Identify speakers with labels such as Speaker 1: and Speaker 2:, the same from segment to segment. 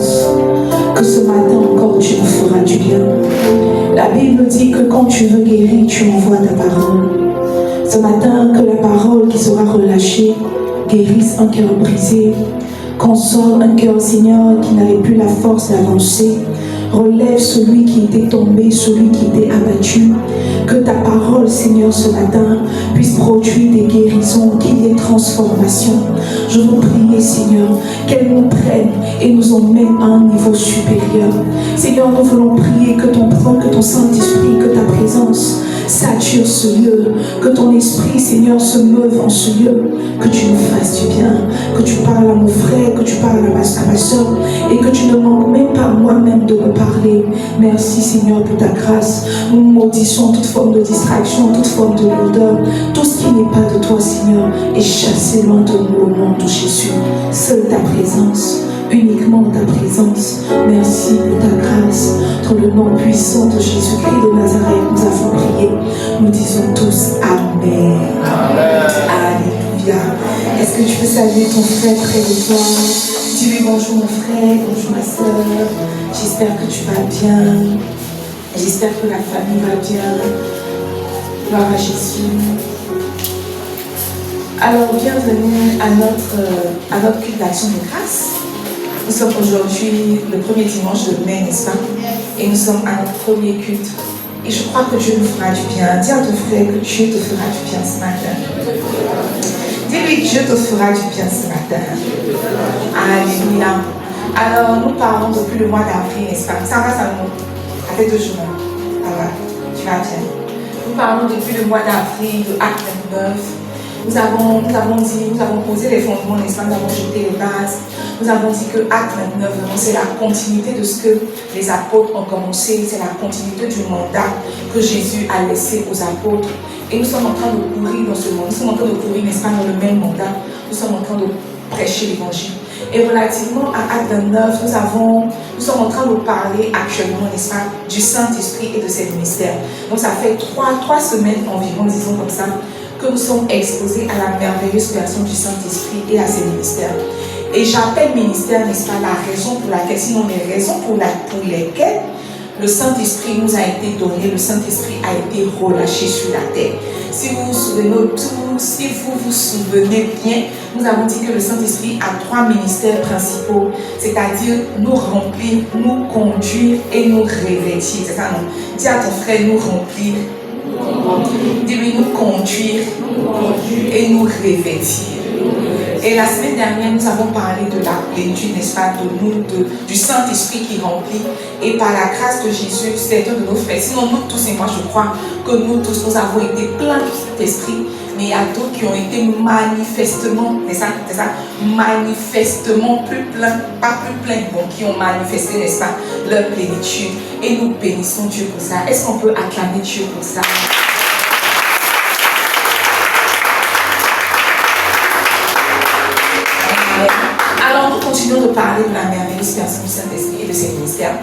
Speaker 1: présence, que ce matin encore tu nous feras du bien. La Bible dit que quand tu veux guérir, tu envoies ta parole. Ce matin, que la parole qui sera relâchée guérisse un cœur brisé, console un cœur, Seigneur, qui n'avait plus la force d'avancer. Relève celui qui était tombé, celui qui était abattu. Que ta parole, Seigneur, ce matin, puisse produire des guérisons, qu'il y ait transformation. Je veux prier, Seigneur, qu'elle nous prenne et nous emmène à un niveau supérieur. Seigneur, nous voulons prier que ton Saint-Esprit, que ta présence sature ce lieu, que ton esprit, Seigneur, se meuve en ce lieu, que tu nous fasses du bien, que tu parles à mon frère, que tu parles à ma soeur, et que tu ne manques même pas moi-même de me parler. Merci, Seigneur, pour ta grâce. Nous maudissons toute forme de distraction, toute forme de lourdeur, tout ce qui n'est pas de toi, Seigneur, est chassé loin de nous au nom de Jésus. Seule ta présence, uniquement ta présence. Merci pour ta grâce. Dans le nom puissant de Jésus-Christ de Nazareth, nous avons prié. Nous disons tous Amen. Amen. Alléluia. Est-ce que tu peux saluer ton frère près de toi? Dis-lui bonjour mon frère, bonjour ma soeur. J'espère que tu vas bien. J'espère que la famille va bien. Gloire à Jésus. Alors, bienvenue à notre culte d'action de grâce. Nous sommes aujourd'hui le premier dimanche de mai, n'est-ce pas? Et nous sommes à notre premier culte. Et je crois que Dieu nous fera du bien. Dis à ton frère que Dieu te fera du bien ce matin. Dis-lui, Dieu te fera du bien ce matin. Alléluia. Alors, nous parlons depuis le mois d'avril, n'est-ce pas? Ça va, ça fait 2 jours. Ça va, tu vas bien. Nous parlons depuis le mois d'avril de Acte 29. Nous avons posé les fondements, n'est-ce pas? Nous avons jeté les bases. Nous avons dit que Acte 29, c'est la continuité de ce que les apôtres ont commencé. C'est la continuité du mandat que Jésus a laissé aux apôtres. Et nous sommes en train de courir dans ce monde. Nous sommes en train de courir, n'est-ce pas, dans le même mandat. Nous sommes en train de prêcher l'évangile. Et relativement à Acte 29, nous sommes en train de parler actuellement, n'est-ce pas, du Saint-Esprit et de ses ministères. Donc ça fait 3 semaines environ, disons comme ça, que nous sommes exposés à la merveilleuse personne du Saint-Esprit et à ses ministères. Et j'appelle ministère, n'est-ce pas, la raison pour laquelle, sinon les raisons pour lesquelles le Saint-Esprit nous a été donné, le Saint-Esprit a été relâché sur la terre. Si vous vous souvenez bien, nous avons dit que le Saint-Esprit a 3 ministères principaux, c'est-à-dire nous remplir, nous conduire et nous revêtir. C'est ça, non? Dis à ton frère, nous remplir. Dis-lui, nous conduire et nous revêtir. Et la semaine dernière, nous avons parlé de la plénitude, n'est-ce pas, du Saint-Esprit qui remplit. Et par la grâce de Jésus, certains de nos frères, sinon nous tous et moi je crois que nous tous, nous avons été pleins du Saint-Esprit. Mais il y a d'autres qui ont été manifestement, n'est-ce pas, manifestement plus pleins, pas plus pleins, donc qui ont manifesté, n'est-ce pas, leur plénitude. Et nous bénissons Dieu pour ça. Est-ce qu'on peut acclamer Dieu pour ça? Alors nous continuons de parler de la merveilleuse personne du Saint-Esprit et de ses ministères.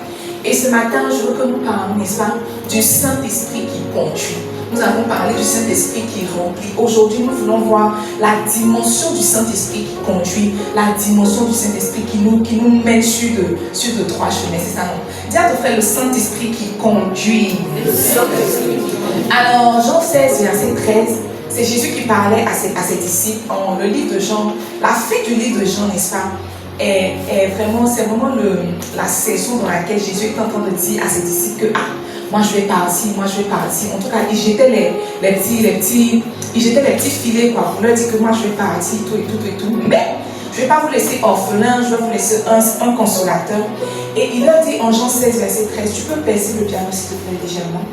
Speaker 1: Et ce matin, je veux que nous parlions, n'est-ce pas, du Saint-Esprit qui conduit. Nous avons parlé du Saint-Esprit qui remplit. Aujourd'hui, nous voulons voir la dimension du Saint-Esprit qui conduit, la dimension du Saint-Esprit qui nous mène sur de 3 chemins. C'est ça, non? Dis à ton frère, le Saint-Esprit qui conduit. Le Saint-Esprit. Alors, Jean 16, verset 13. C'est Jésus qui parlait à ses disciples dans le livre de Jean. La fin du livre de Jean, n'est-ce pas, c'est vraiment la saison dans laquelle Jésus est en train de dire à ses disciples que moi je vais partir. En tout cas, il jetait les petits filets quoi, pour leur dire que moi je vais partir, tout et tout. Mais je ne vais pas vous laisser orphelin, je vais vous laisser un consolateur. Et il leur dit en Jean 16, verset 13, tu peux baisser le piano s'il te plaît légèrement.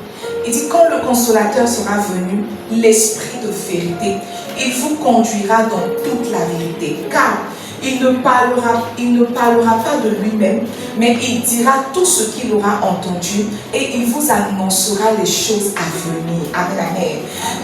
Speaker 1: Il dit, quand le consolateur sera venu, l'esprit de vérité, il vous conduira dans toute la vérité. Car il ne parlera pas de lui-même, mais il dira tout ce qu'il aura entendu et il vous annoncera les choses à venir. Amen, amen.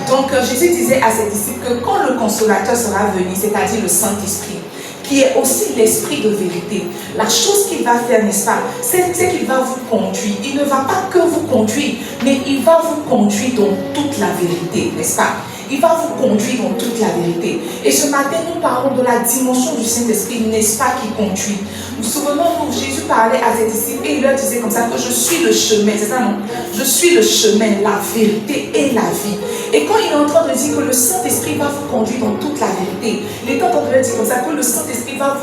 Speaker 1: Donc Jésus disait à ses disciples que quand le consolateur sera venu, c'est-à-dire le Saint-Esprit, qui est aussi l'esprit de vérité. La chose qu'il va faire, n'est-ce pas, c'est qu'il va vous conduire. Il ne va pas que vous conduire, mais il va vous conduire dans toute la vérité, n'est-ce pas? Il va vous conduire dans toute la vérité. Et ce matin, nous parlons de la dimension du Saint-Esprit, n'est-ce pas, qui conduit. Nous souvenons-nous, Jésus parlait à ses disciples et il leur disait comme ça que je suis le chemin, c'est ça non? Je suis le chemin, la vérité et la vie. Et quand il est en train de dire que le Saint-Esprit va vous conduire dans toute la vérité, il est en train de leur dire comme ça que le Saint-Esprit va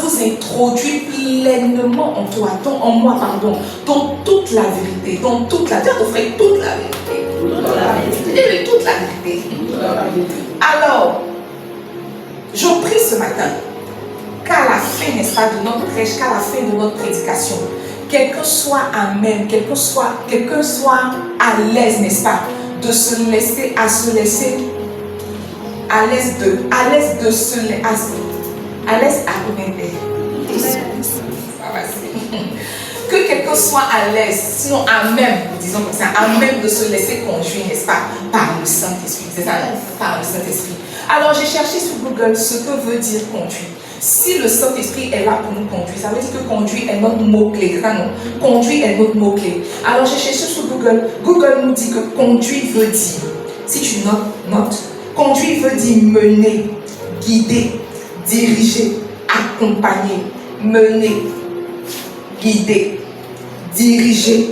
Speaker 1: vous introduire pleinement en toi, en moi, pardon, dans toute la vérité, dans toute la vérité, toute la vérité. Toute la vérité. Alors, je prie ce matin qu'à la fin, n'est-ce pas, de notre prêche, qu'à la fin de notre prédication, quelqu'un soit à même, quelqu'un soit à l'aise, n'est-ce pas, de se laisser, à l'aise que quelqu'un soit à l'aise, sinon à même, disons comme ça, à même de se laisser conduire, n'est-ce pas, par le Saint-Esprit. C'est ça, par le Saint-Esprit. Alors j'ai cherché sur Google ce que veut dire conduire. Si le Saint-Esprit est là pour nous conduire, ça veut dire que conduire est notre mot-clé. C'est ça, non? Conduire est notre mot-clé. Alors j'ai cherché sur Google. Google nous dit que conduire veut dire, si tu notes, conduire veut dire mener, guider, diriger, accompagner, mener, guider, diriger,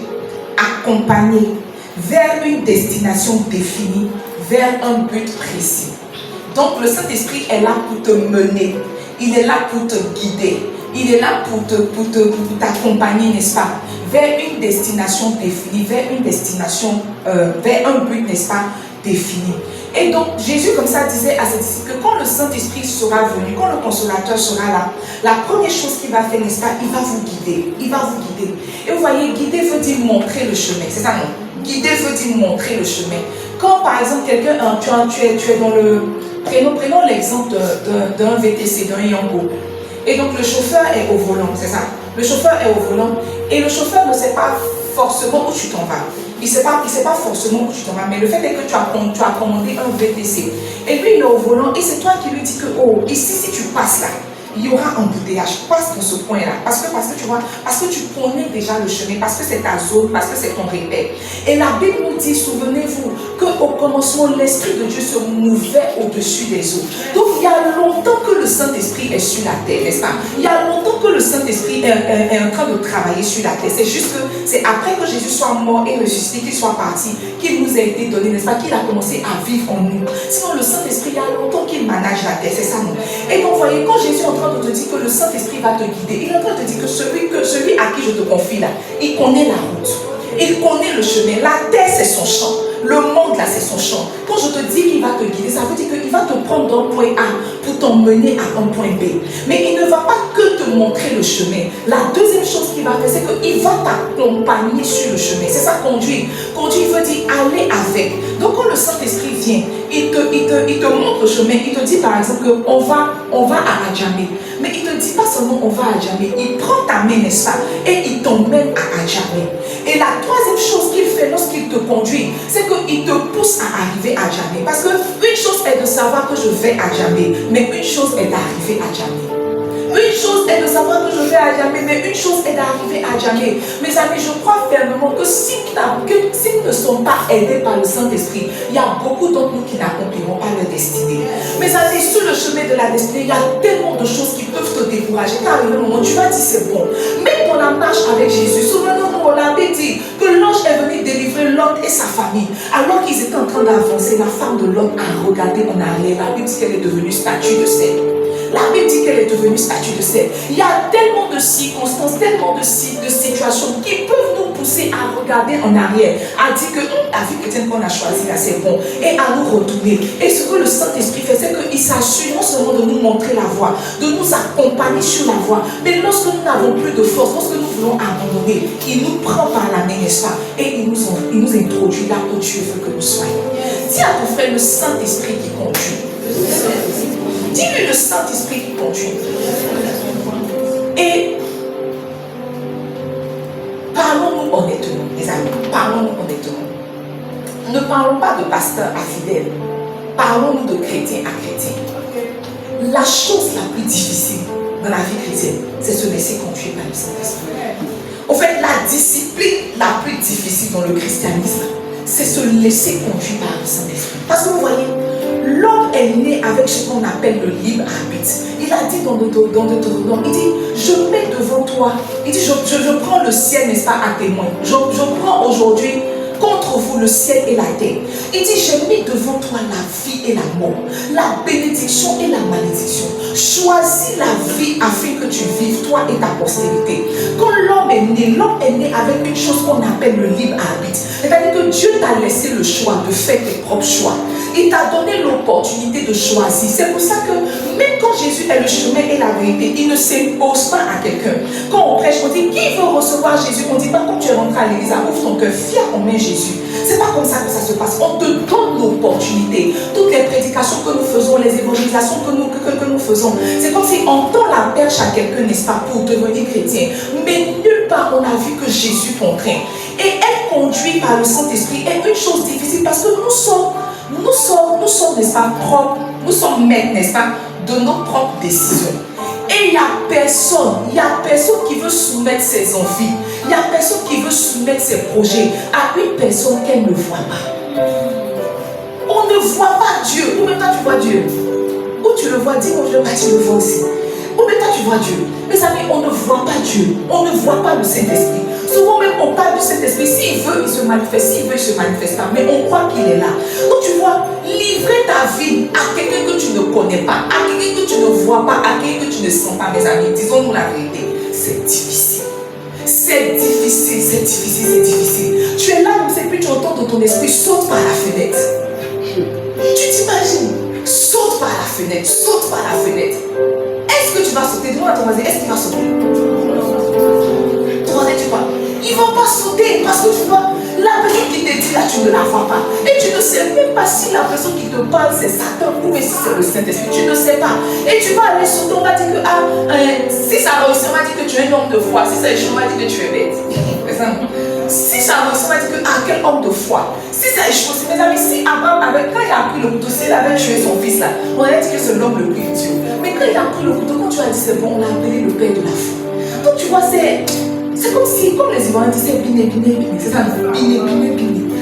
Speaker 1: accompagner vers une destination définie, vers un but précis. Donc le Saint-Esprit est là pour te mener, il est là pour te guider, il est là pour t'accompagner, n'est-ce pas, vers une destination définie, vers une destination, vers un but, n'est-ce pas, défini. Et donc Jésus comme ça disait à ses disciples que quand le Saint-Esprit sera venu, quand le Consolateur sera là, la première chose qu'il va faire, n'est-ce pas, il va vous guider, il va vous guider. Et vous voyez, guider veut dire montrer le chemin, c'est ça non? Guider veut dire montrer le chemin. Quand par exemple quelqu'un, tu es dans le, prenons l'exemple d'un VTC, d'un Yango. Et donc le chauffeur est au volant, c'est ça? Le chauffeur est au volant et le chauffeur ne sait pas forcément où tu t'en vas. Il ne sait pas forcément où tu t'en vas, mais le fait est que tu as commandé un VTC. Et lui, il est au volant et c'est toi qui lui dis que, oh, ici, si tu passes là, il y aura un embouteillage, passe dans ce point-là. Parce que tu vois, parce que tu connais déjà le chemin, parce que c'est ta zone, parce que c'est ton repère. Et la Bible nous dit, souvenez-vous, qu'au commencement, l'Esprit de Dieu se mouvait au-dessus des eaux. Donc, il y a longtemps que le Saint-Esprit est sur la terre, n'est-ce pas? Il y a longtemps que le Saint-Esprit est en train de travailler sur la terre. C'est juste que c'est après que Jésus soit mort et ressuscité, qu'il soit parti, qu'il nous a été donné, n'est-ce pas? Qu'il a commencé à vivre en nous. Sinon, le Saint-Esprit, il y a longtemps qu'il manage la terre, c'est ça, non? Et donc, vous voyez, quand Jésus est en train de te dire que le Saint-Esprit va te guider, il est en train de te dire que celui à qui je te confie là, il connaît la route, il connaît le chemin. La terre, c'est son champ. Le monde là, c'est son champ. Quand je te dis qu'il va te guider, ça veut dire qu'il va te prendre d'un point A pour t'emmener à un point B. Mais il ne va pas que te montrer le chemin. La deuxième chose qu'il va faire, c'est qu'il va t'accompagner sur le chemin. C'est ça, conduire. Conduire veut dire aller avec. Donc quand le Saint-Esprit vient, il te montre le chemin. Il te dit par exemple qu'on va à Adjamé. Mais il ne te dit pas seulement on va à Adjamé. Il prend ta main, n'est-ce pas, et il t'emmène à Adjamé. Et la troisième chose qu'il fait lorsqu'il te conduit, c'est qu'il te pousse à arriver à Adjamé. Parce qu'une chose est de savoir que je vais à Adjamé, mais une chose est d'arriver à Adjamé. Une chose est de savoir que je vais à Adjamé, mais une chose est d'arriver à Adjamé. Mes amis, je crois fermement que s'ils ne sont pas aidés par le Saint-Esprit, il y a beaucoup d'entre nous qui n'accompliront pas leur destinée. Mes amis, sur le chemin de la destinée, il y a tellement de choses qui peuvent te décourager. Car à un moment, tu vas dire c'est bon. Mais dans la marche avec Jésus, souvenons-nous, on l'avait dit que l'ange est venu délivrer Lot et sa famille. Alors qu'ils étaient en train d'avancer, la femme de Lot a regardé en arrière. La Bible dit qu'elle est devenue statue de sel. La Bible dit qu'elle est devenue statue de sel. Il y a tellement de circonstances, tellement de situations qui peuvent nous pousser à regarder en arrière, à dire que la vie chrétienne qu'on a choisie là, c'est bon, et à nous retourner. Et ce que le Saint-Esprit fait, c'est qu'il s'assure non seulement de nous montrer la voie, de nous accompagner sur la voie, mais lorsque nous n'avons plus de force, lorsque nous voulons abandonner, il nous prend par la main, n'est-ce pas, et il nous introduit là où Dieu veut que nous soyons. Dis à ton frère, le Saint-Esprit qui conduit. Dis-lui le Saint-Esprit qui conduit. Et parlons-nous honnêtement, les amis. Parlons-nous honnêtement. Ne parlons pas de pasteur à fidèle. Parlons-nous de chrétien à chrétien. La chose la plus difficile dans la vie chrétienne, c'est se laisser conduire par le Saint-Esprit. En fait, la discipline la plus difficile dans le christianisme, c'est se laisser conduire par le Saint-Esprit. Parce que vous voyez, l'homme est né avec ce qu'on appelle le libre arbitre. Il a dit dans Deutéronome, il dit, je mets devant toi, il dit, je prends le ciel, n'est-ce pas, à témoin. Je prends aujourd'hui contre vous le ciel et la terre. Il dit, j'ai mis devant toi la vie et la mort, la bénédiction et la malédiction. Choisis la vie afin que tu vives, toi et ta postérité. Quand l'homme est né avec une chose qu'on appelle le libre arbitre. C'est-à-dire que Dieu t'a laissé le choix de faire tes propres choix. Il t'a donné l'opportunité de choisir. C'est pour ça que même quand Jésus est le chemin et la vérité, il ne s'impose pas à quelqu'un. Quand on prêche, on dit, qui veut recevoir Jésus? On ne dit pas, quand tu es rentré à l'église, ouvre ton cœur, fier en main Jésus. C'est pas comme ça que ça se passe. On te donne l'opportunité. Toutes les prédications que nous faisons, les évangélisations que nous faisons, c'est comme si on tend la perche à quelqu'un, n'est-ce pas, pour devenir chrétien. Mais nulle part on a vu que Jésus contraint. Et être conduit par le Saint-Esprit est une chose difficile parce que nous sommes, n'est-ce pas, propres, nous sommes maîtres, n'est-ce pas, de nos propres décisions. Et il n'y a personne qui veut soumettre ses envies, il n'y a personne qui veut soumettre ses projets à une personne qu'elle ne voit pas. On ne voit pas Dieu. Ou même toi tu vois Dieu. Où tu le vois, dis-moi, tu le vois aussi. Ou même toi tu vois Dieu. Mes amis, on ne voit pas Dieu. On ne voit pas le Saint-Esprit. Souvent même on parle du Saint-Esprit. S'il veut, il se manifeste. S'il veut, il se manifeste pas. Mais on croit qu'il est là. Donc tu vois, livrer ta vie à quelqu'un que tu ne connais pas, à quelqu'un que tu ne vois pas, à quelqu'un que tu ne sens pas, mes amis, disons-nous la vérité, c'est difficile. C'est difficile. Tu es là, mais puis tu entends de ton esprit, saute par la fenêtre. Tu t'imagines, saute par la fenêtre. Est-ce que tu vas sauter? Demande à ton voisin, est-ce qu'il va sauter? Ton voisin, tu vois, il ne va pas sauter parce que tu vois, la personne qui te dit là, tu ne la vois pas. Et tu ne sais même pas si la personne qui te parle, c'est Satan ou si c'est le Saint-Esprit. Tu ne sais pas. Et tu vas aller sauter, on va dire que, si ça réussit, on va dire que tu es un homme de foi. Si ça échoue, on va dire que tu es bête. Si ça réussit, on va dire que, quel homme de foi. Si ça échoue, mes amis, si Abraham, quand il a pris le couteau, s'il avait tué son fils là, on a dit que c'est l'homme le plus idiot. Mais quand il a pris le couteau, quand tu as dit c'est bon, on l'a appelé le père de la foi. Donc tu vois, c'est comme les Ivoiriens disent, c'est biné. C'est ça, biné.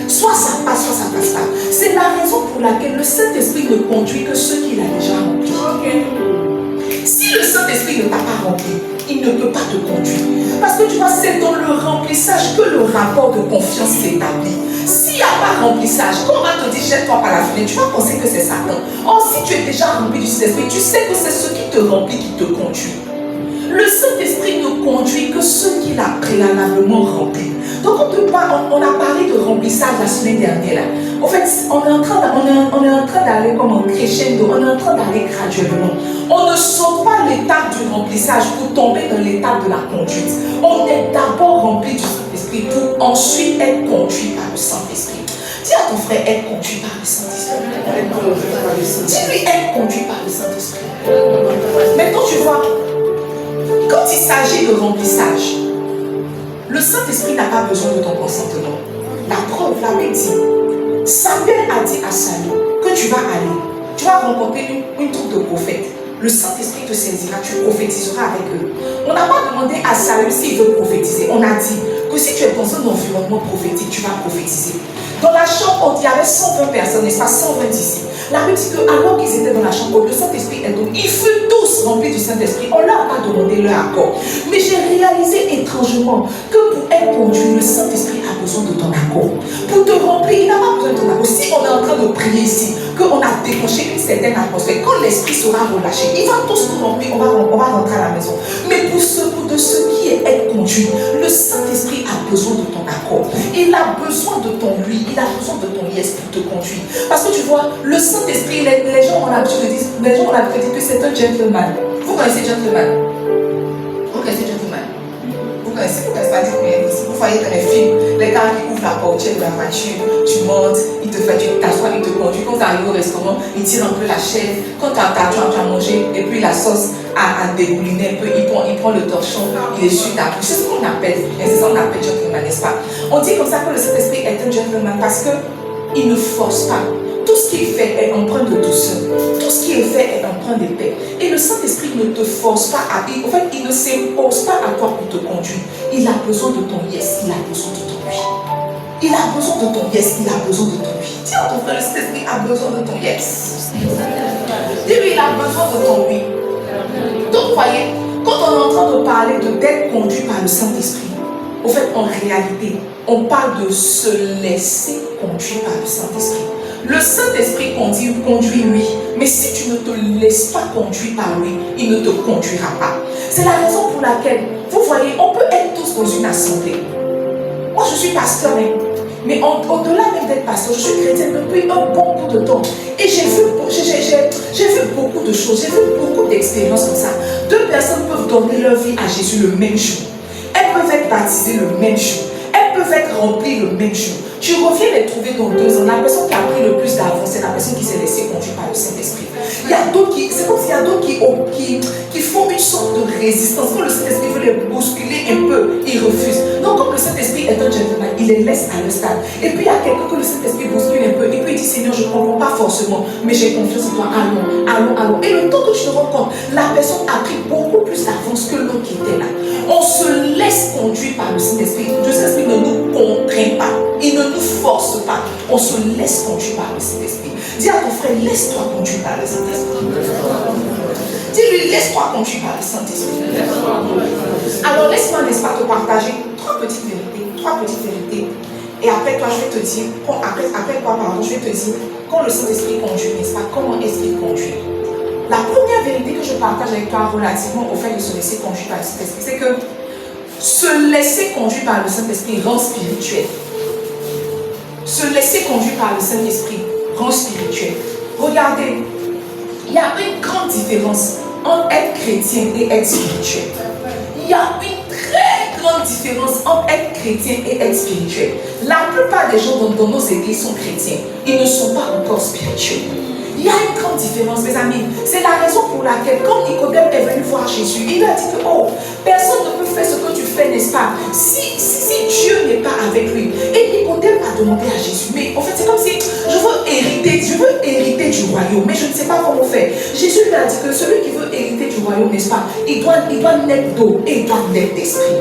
Speaker 1: Soit ça passe pas. C'est la raison pour laquelle le Saint-Esprit ne conduit que ceux qu'il a déjà remplis. Okay. Si le Saint-Esprit ne t'a pas rempli, il ne peut pas te conduire. Parce que tu vois, c'est dans le remplissage que le rapport de confiance s'établit. S'il n'y a pas remplissage, quand on va te dire jette-toi par la fenêtre, tu vas penser que c'est Satan. Or, si tu es déjà rempli du Saint-Esprit, tu sais que c'est ce qui te remplit qui te conduit. Le Saint-Esprit ne conduit que ceux qu'il a préalablement remplis. Donc, on a parlé de remplissage la semaine dernière. Là. En fait, on est en train d'aller comme en crescendo, on est en train d'aller graduellement. On ne saute pas l'étape du remplissage pour tomber dans l'étape de la conduite. On est d'abord rempli du Saint-Esprit pour ensuite être conduit par le Saint-Esprit. Dis à ton frère, être conduit par le Saint-Esprit. Dis-lui, être conduit par le Saint-Esprit. Maintenant, tu vois, quand il s'agit de remplissage, le Saint-Esprit n'a pas besoin de ton consentement. La preuve, la Bible dit, Samuel a dit à Samuel que tu vas aller, tu vas rencontrer une troupe de prophètes. Le Saint-Esprit te saisira, tu prophétiseras avec eux. On n'a pas demandé à Samuel s'il veut prophétiser. On a dit que si tu es dans un environnement prophétique, tu vas prophétiser. Dans la chambre, il y avait 120 personnes, n'est-ce pas, 120 ici. La Bible dit qu'alors qu'ils étaient dans la chambre, le Saint-Esprit est donc, ils furent tous remplis du Saint-Esprit. On ne leur a pas demandé leur accord. Mais j'ai réalisé étrangement que pour être conduit, le Saint-Esprit a besoin de ton accord. Pour te remplir, il n'a pas besoin de ton accord. Si on est en train de prier ici, qu'on a déclenché une certaine atmosphère, quand l'Esprit sera relâché, il va tous nous remplir, on va rentrer à la maison. Mais pour de ce qui est être conduit, le Saint-Esprit a besoin de ton accord. Il a besoin de ton oui, il a besoin de ton yes pour te conduire. Parce que tu vois, le Saint-Esprit, les gens ont l'habitude de dire que c'est un gentleman. Vous connaissez gentleman? Vous connaissez gentleman? Vous connaissez pas dire que vous voyez dans les films, les gars qui ouvrent la portière de la voiture, tu montes, il te fait, tu t'assois, il te conduit. Quand tu arrives au restaurant, il tire un peu la chaise. Quand tu as mangé, et puis la sauce a dégouliné un peu, il prend le torchon, il essuie ta bouche. C'est ce qu'on appelle gentleman, n'est-ce pas? On dit comme ça que le Saint-Esprit est un gentleman parce que Il ne force pas. Tout ce qu'il fait est empreint de douceur. Tout ce qui est fait est empreint de paix. Et le Saint-Esprit ne te force pas à... En fait, il ne s'impose pas à toi pour te conduire. Il a besoin de ton yes, il a besoin de ton oui. Il a besoin de ton yes, il a besoin de ton oui. Dis à ton frère, le Saint-Esprit a besoin de ton yes. Dis-lui, il a besoin de ton oui. Donc, voyez, quand on est en train de parler d'être conduit par le Saint-Esprit, au fait, en réalité, on parle de se laisser conduire par le Saint-Esprit. Le Saint-Esprit conduit lui, mais si tu ne te laisses pas conduire par lui, il ne te conduira pas. C'est la raison pour laquelle, vous voyez, on peut être tous dans une assemblée. Moi, je suis pasteur, mais au-delà même d'être pasteur, je suis chrétienne depuis un bon bout de temps. Et j'ai vu beaucoup de choses, j'ai vu beaucoup d'expériences comme ça. Deux personnes peuvent donner leur vie à Jésus le même jour. Elles peuvent être baptisées le même jour. Elles peuvent être remplies le même jour. Tu reviens les trouver dans 2 ans. La personne qui a pris le plus d'avance, c'est la personne qui s'est laissée conduire par le Saint-Esprit. Il y a d'autres c'est comme s'il y a d'autres qui font une sorte de résistance. Quand le Saint-Esprit veut les bousculer un peu, ils refusent. Donc, comme le Saint-Esprit est un gentleman, il les laisse à leur stade. Et puis, il y a quelqu'un que le Saint-Esprit bouscule un peu. Et puis, il dit, Seigneur, je ne comprends pas forcément, mais j'ai confiance en toi. Allons. Et le temps que tu te rends compte, la personne a pris beaucoup plus d'avance que l'autre qui était là. On se laisse conduire par le Saint-Esprit. Le Saint-Esprit ne nous contraint pas. Il ne nous force pas. On se laisse conduire par le Saint-Esprit. Dis à ton frère, laisse-toi conduire par le Saint-Esprit. Dis-lui, laisse-toi conduire par le Saint-Esprit. Alors, laisse-moi, n'est-ce pas, te partager 3 petites vérités. Et après, toi, je vais te dire, après quoi, pardon, je vais te dire, quand le Saint-Esprit conduit, n'est-ce pas, comment est-ce qu'il conduit. La première vérité que je partage avec toi relativement au fait de se laisser conduire par le Saint-Esprit, c'est que se laisser conduire par le Saint-Esprit rend spirituel. Se laisser conduire par le Saint-Esprit rend spirituel. Regardez, il y a une grande différence entre être chrétien et être spirituel. Il y a une très grande différence entre être chrétien et être spirituel. La plupart des gens dans nos églises sont chrétiens. Ils ne sont pas encore spirituels. Il y a une grande différence, mes amis. C'est la raison pour laquelle, quand Nicodème est venu voir Jésus, il a dit que, personne ne peut faire ce que tu fais, n'est-ce pas, si Dieu n'est pas avec lui. Et Nicodème a demandé à Jésus, mais en fait, c'est comme si je veux hériter du royaume, mais je ne sais pas comment faire. Jésus lui a dit que celui qui veut hériter du royaume, n'est-ce pas, il doit naître d'eau et il doit naître d'esprit.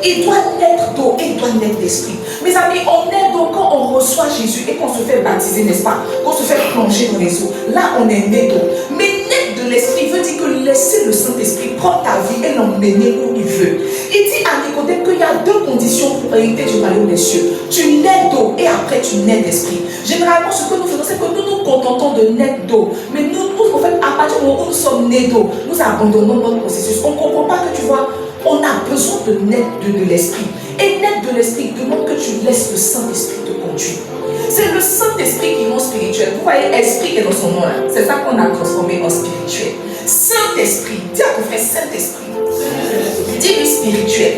Speaker 1: Il doit naître d'eau et il doit naître d'esprit. Mes amis, on naît d'eau quand on reçoit Jésus et qu'on se fait baptiser, n'est-ce pas, qu'on se fait plonger dans les eaux. Là, on est né d'eau. Mais naître de l'esprit veut dire que laisser le Saint-Esprit prendre ta vie et l'emmener où il veut. Il dit à Nicodème qu'il y a 2 conditions pour hériter du royaume des cieux. Tu nais d'eau et après tu nais d'esprit. Généralement, ce que nous faisons, c'est que nous nous contentons de naître d'eau. Mais nous, en fait, à partir du moment où nous sommes nés d'eau, nous abandonnons notre processus. On ne comprend pas que, tu vois, on a besoin de naître de l'esprit. Et naître de l'esprit demande que tu laisses le Saint-Esprit te conduire. C'est le Saint-Esprit qui rend spirituel. Vous voyez, esprit est dans son nom là. C'est ça qu'on a transformé en spirituel. Saint-Esprit. Dis à ton frère Saint-Esprit. Dis-lui spirituel.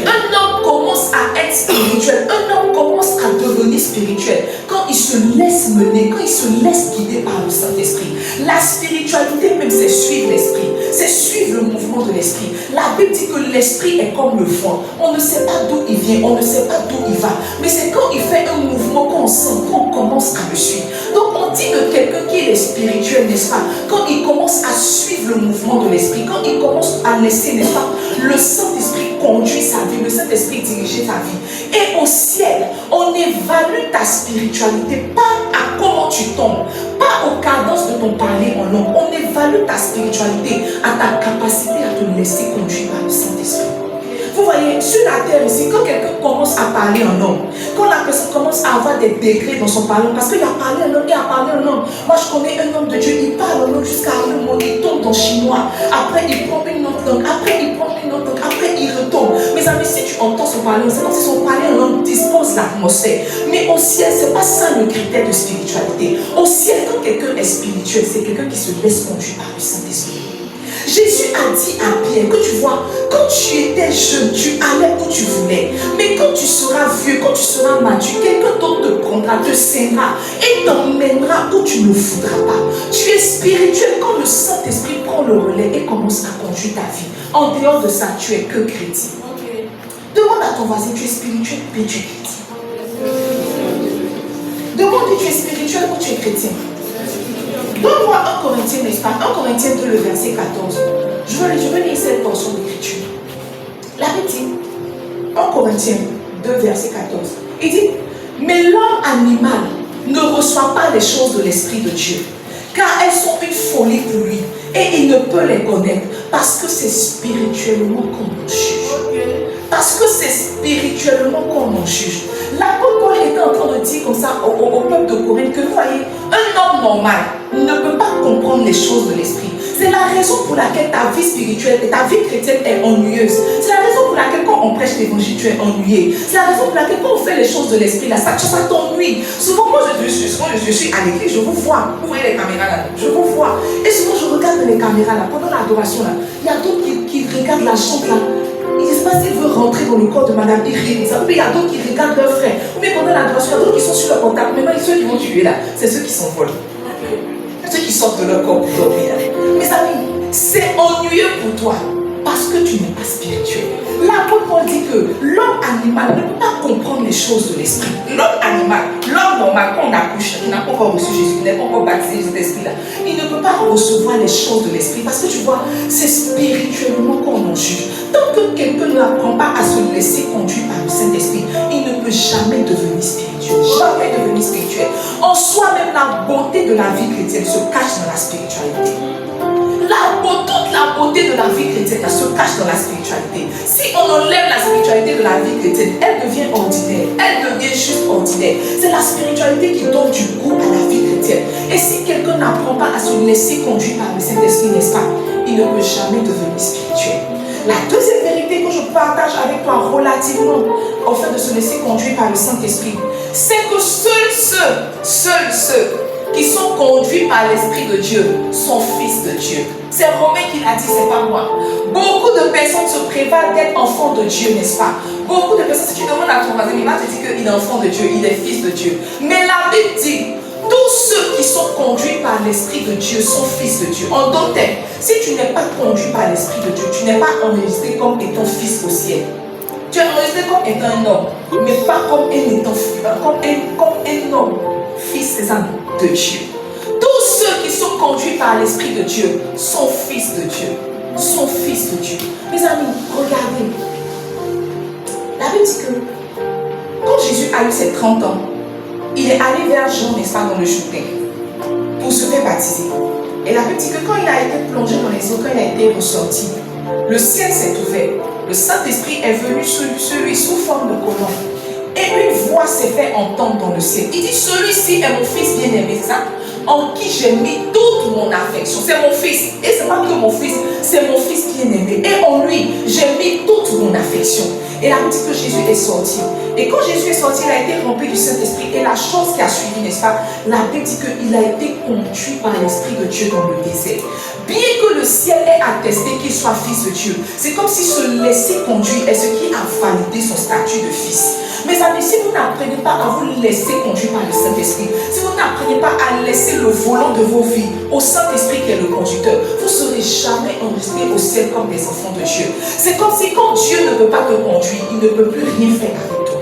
Speaker 1: Un homme commence à être spirituel. Un homme commence à devenir spirituel quand il se laisse mener, quand il se laisse guider par le Saint-Esprit. La spiritualité même, c'est suivre l'esprit. C'est suivre le mouvement de l'esprit. La Bible dit que l'esprit est comme le vent. On ne sait pas d'où il vient, on ne sait pas d'où il va. Mais c'est quand il fait un mouvement qu'on sent, qu'on commence à le suivre. Donc on dit de quelqu'un qui est spirituel, n'est-ce pas, quand il commence à suivre le mouvement de l'esprit, quand il commence à laisser, n'est-ce pas, le Saint-Esprit conduire sa vie, le Saint-Esprit diriger ta vie. Et au ciel, on évalue ta spiritualité pas à comment tu tombes, pas aux cadences de ton parler en langue. On évalue ta spiritualité à ta capacité à te laisser conduire par le Saint-Esprit. Vous voyez, sur la terre ici, quand quelqu'un commence à parler en langue, quand la personne commence à avoir des degrés dans son parler, parce qu'il a parlé en langue, il a parlé en langue. Moi, je connais un homme de Dieu, il parle en langue jusqu'à un moment, il tombe dans chinois. Après, il prend une autre langue. Après, il prend une autre langue. Après, il retombe. Mes amis, si tu entends son parler, c'est comme si son parler en langue dispose l'atmosphère. Mais au ciel, ce n'est pas ça le critère de spiritualité. Au ciel, quand quelqu'un est spirituel, c'est quelqu'un qui se laisse conduire par le Saint-Esprit. Jésus a dit à Pierre que tu vois, quand tu étais jeune, tu allais où tu voulais. Mais quand tu seras vieux, quand tu seras mature, quelqu'un d'autre te prendra, te saignera et t'emmènera où tu ne voudras pas. Tu es spirituel quand le Saint-Esprit prend le relais et commence à conduire ta vie. En dehors de ça, tu es que chrétien. Demande à ton voisin, tu es spirituel, mais tu es chrétien. Demande spirituel ou tu es chrétien? Donne-moi 1 Corinthiens, n'est-ce pas? 1 Corinthiens 2, le verset 14. Je veux lire cette portion d'écriture. La Bible dit, 1 Corinthiens 2, verset 14. Il dit, mais l'homme animal ne reçoit pas les choses de l'Esprit de Dieu, car elles sont une folie pour lui, et il ne peut les connaître, parce que c'est spirituellement qu'on en juge. Parce que c'est spirituellement qu'on en juge. L'apôtre Paul était en train de dire comme ça au peuple de Corinthe que vous voyez, un homme normal ne peut pas comprendre les choses de l'esprit. C'est la raison pour laquelle ta vie spirituelle et ta vie chrétienne est ennuyeuse. C'est la raison pour laquelle quand on prêche l'évangile, tu es ennuyé. C'est la raison pour laquelle quand on fait les choses de l'esprit, là, ça t'ennuie. Souvent, moi, je suis à l'église, je vous vois. Vous voyez les caméras là, je vous vois. Et souvent, je regarde les caméras là, pendant l'adoration là. Il y a d'autres qui regardent la chante là. Ils ne savent pas s'ils veulent rentrer dans le corps de Madame Irine. Il y a d'autres qui regardent leurs frères. Mais pendant l'adoration, il y a d'autres qui sont sur le contact. Maintenant, ceux qui vont tuer là, c'est ceux qui s'envolent. Ceux qui sortent de leur corps pour dormir. Mes amis, c'est ennuyeux pour toi parce que tu n'es pas spirituel. L'apôtre Paul dit que l'homme animal ne peut pas comprendre les choses de l'esprit. L'homme animal, l'homme normal, quand on accouche, qui n'a pas encore reçu Jésus, qui n'est pas encore baptisé cet esprit-là, il ne peut pas recevoir les choses de l'esprit parce que tu vois, c'est spirituellement qu'on en juge. Tant que quelqu'un n'apprend pas à se laisser conduire par le Saint-Esprit, il ne peut jamais devenir spirituel. Jamais devenir spirituel. En soi, même la beauté de la vie chrétienne se cache dans la spiritualité. La beauté de la vie chrétienne se cache dans la spiritualité. Si on enlève la spiritualité de la vie chrétienne, elle devient ordinaire. Elle devient juste ordinaire. C'est la spiritualité qui donne du goût à la vie chrétienne. Et si quelqu'un n'apprend pas à se laisser conduire par le Saint-Esprit, n'est-ce pas, il ne peut jamais devenir spirituel. La deuxième vérité que je partage avec toi relativement au fait de se laisser conduire par le Saint-Esprit, c'est que seuls ceux qui sont conduits par l'Esprit de Dieu sont fils de Dieu. C'est Romain qui l'a dit, c'est pas moi. Beaucoup de personnes se prévalent d'être enfants de Dieu, n'est-ce pas? Beaucoup de personnes, si tu demandes à ton voisin, il va te dire qu'il est enfant de Dieu, il est fils de Dieu. Mais la Bible dit, tous ceux qui sont conduits par l'Esprit de Dieu sont fils de Dieu. En d'autres termes, si tu n'es pas conduit par l'Esprit de Dieu, tu n'es pas enregistré comme étant fils au ciel. Tu es enregistré comme étant un homme, mais pas comme un homme, fils, c'est ça, de Dieu. Tous ceux qui sont conduits par l'Esprit de Dieu sont fils de Dieu. Sont fils de Dieu. Mes amis, regardez. La Bible dit que quand Jésus a eu ses 30 ans, il est allé vers Jean, n'est-ce pas, dans le Jourdain, pour se faire baptiser. Et la Bible dit que quand il a été plongé dans les eaux, quand il a été ressorti, le ciel s'est ouvert. Le Saint-Esprit est venu sur lui sous forme de colombe. Et une voix s'est fait entendre dans le ciel. Il dit, celui-ci est mon fils bien-aimé, ça, en qui j'ai mis toute mon affection. C'est mon fils. Et c'est pas que mon fils, c'est mon fils bien-aimé. Et en lui, j'ai mis toute mon affection. Et la Bible dit que Jésus est sorti. Et quand Jésus est sorti, il a été rempli du Saint-Esprit. Et la chose qui a suivi, n'est-ce pas, la Bible dit qu'il a été conduit par l'Esprit de Dieu dans le désert. Bien que le ciel ait attesté qu'il soit fils de Dieu, c'est comme si se laisser conduire est ce qui a validé son statut de fils. Mes amis, si vous n'apprenez pas à vous laisser conduire par le Saint-Esprit, si vous n'apprenez pas à laisser le volant de vos vies au Saint-Esprit qui est le conducteur, vous ne serez jamais enregistrés au ciel comme des enfants de Dieu. C'est comme si quand Dieu ne peut pas te conduire, il ne peut plus rien faire avec toi.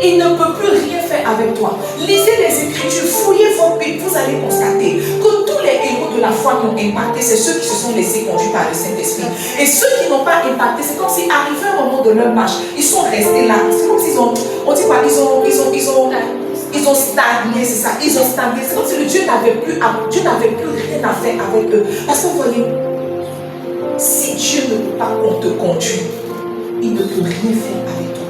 Speaker 1: Il ne peut plus rien faire avec toi. Lisez les Écritures, fouillez votre Bible, vous allez constater que tous les héros de la foi qui ont impacté, c'est ceux qui se sont laissés conduire par le Saint-Esprit. Et ceux qui n'ont pas impacté, c'est comme si arrivé un moment de leur marche, ils sont restés là. C'est comme s'ils ont, on dit quoi, ils ont stagné, c'est ça, ils ont stagné. C'est comme si le Dieu n'avait plus rien à faire avec eux. Parce que vous voyez, si Dieu ne peut pas qu'on te conduise, il ne peut rien faire avec toi.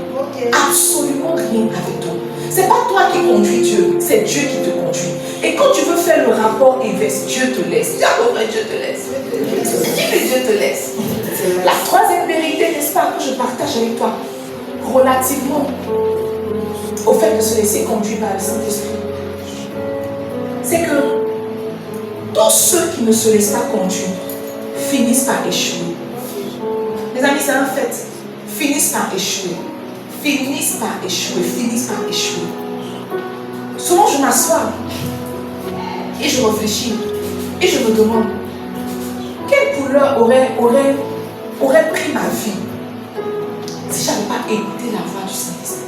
Speaker 1: Absolument rien avec toi. C'est pas toi qui conduis Dieu, c'est Dieu qui te conduit. Et quand tu veux faire le rapport inverse, Dieu te laisse. Dis à ton frère, Dieu te laisse. Dis que Dieu te laisse. La troisième vérité, n'est-ce pas, que je partage avec toi, relativement au fait de se laisser conduire par le Saint-Esprit, c'est que tous ceux qui ne se laissent pas conduire finissent par échouer. Mes amis, c'est un fait. Finissent par échouer. Finissent par échouer. Souvent, je m'assois et je réfléchis et je me demande quelle couleur aurait pris ma vie si je n'avais pas écouté la voix du Saint-Esprit.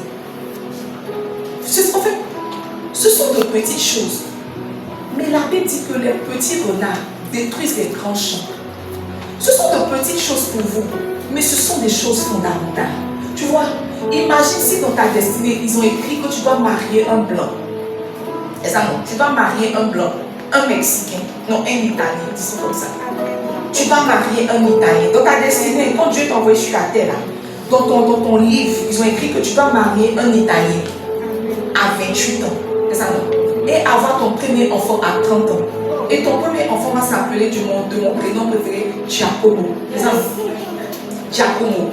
Speaker 1: En fait, ce sont de petites choses, Mais la Bible dit que les petits renards détruisent les grands champs. Ce sont de petites choses pour vous, mais ce sont des choses fondamentales. Tu vois, imagine si dans ta destinée, ils ont écrit que tu dois marier un blanc. Et ça non, tu dois marier un blanc, un Mexicain, non, un Italien, disons comme ça. Tu dois marier un Italien. Dans ta destinée, quand Dieu t'a envoyé sur la terre, là, dans ton livre, ils ont écrit que tu dois marier un Italien à 28 ans. C'est ça non? Et avoir ton premier enfant à 30 ans. Et ton premier enfant va s'appeler de mon prénom préféré, Giacomo. C'est ça non? Giacomo.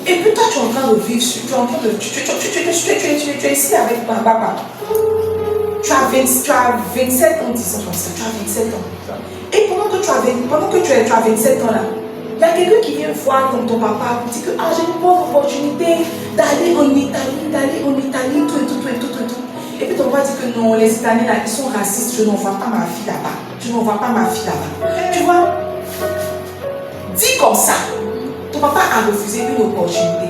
Speaker 1: Et puis toi, tu es en train de vivre, tu es en train de. Tu es ici avec papa. Tu as 27 ans, disons comme ça. Tu as 27 ans. Et pendant que tu as 27 ans là, il y a quelqu'un qui vient voir comme ton papa pour dire que j'ai une bonne opportunité d'aller en Italie, tout. Et puis ton papa dit que non, les Italiens là, ils sont racistes, je n'envoie pas ma fille là-bas. Tu vois, dis comme ça. Ton papa a refusé une opportunité.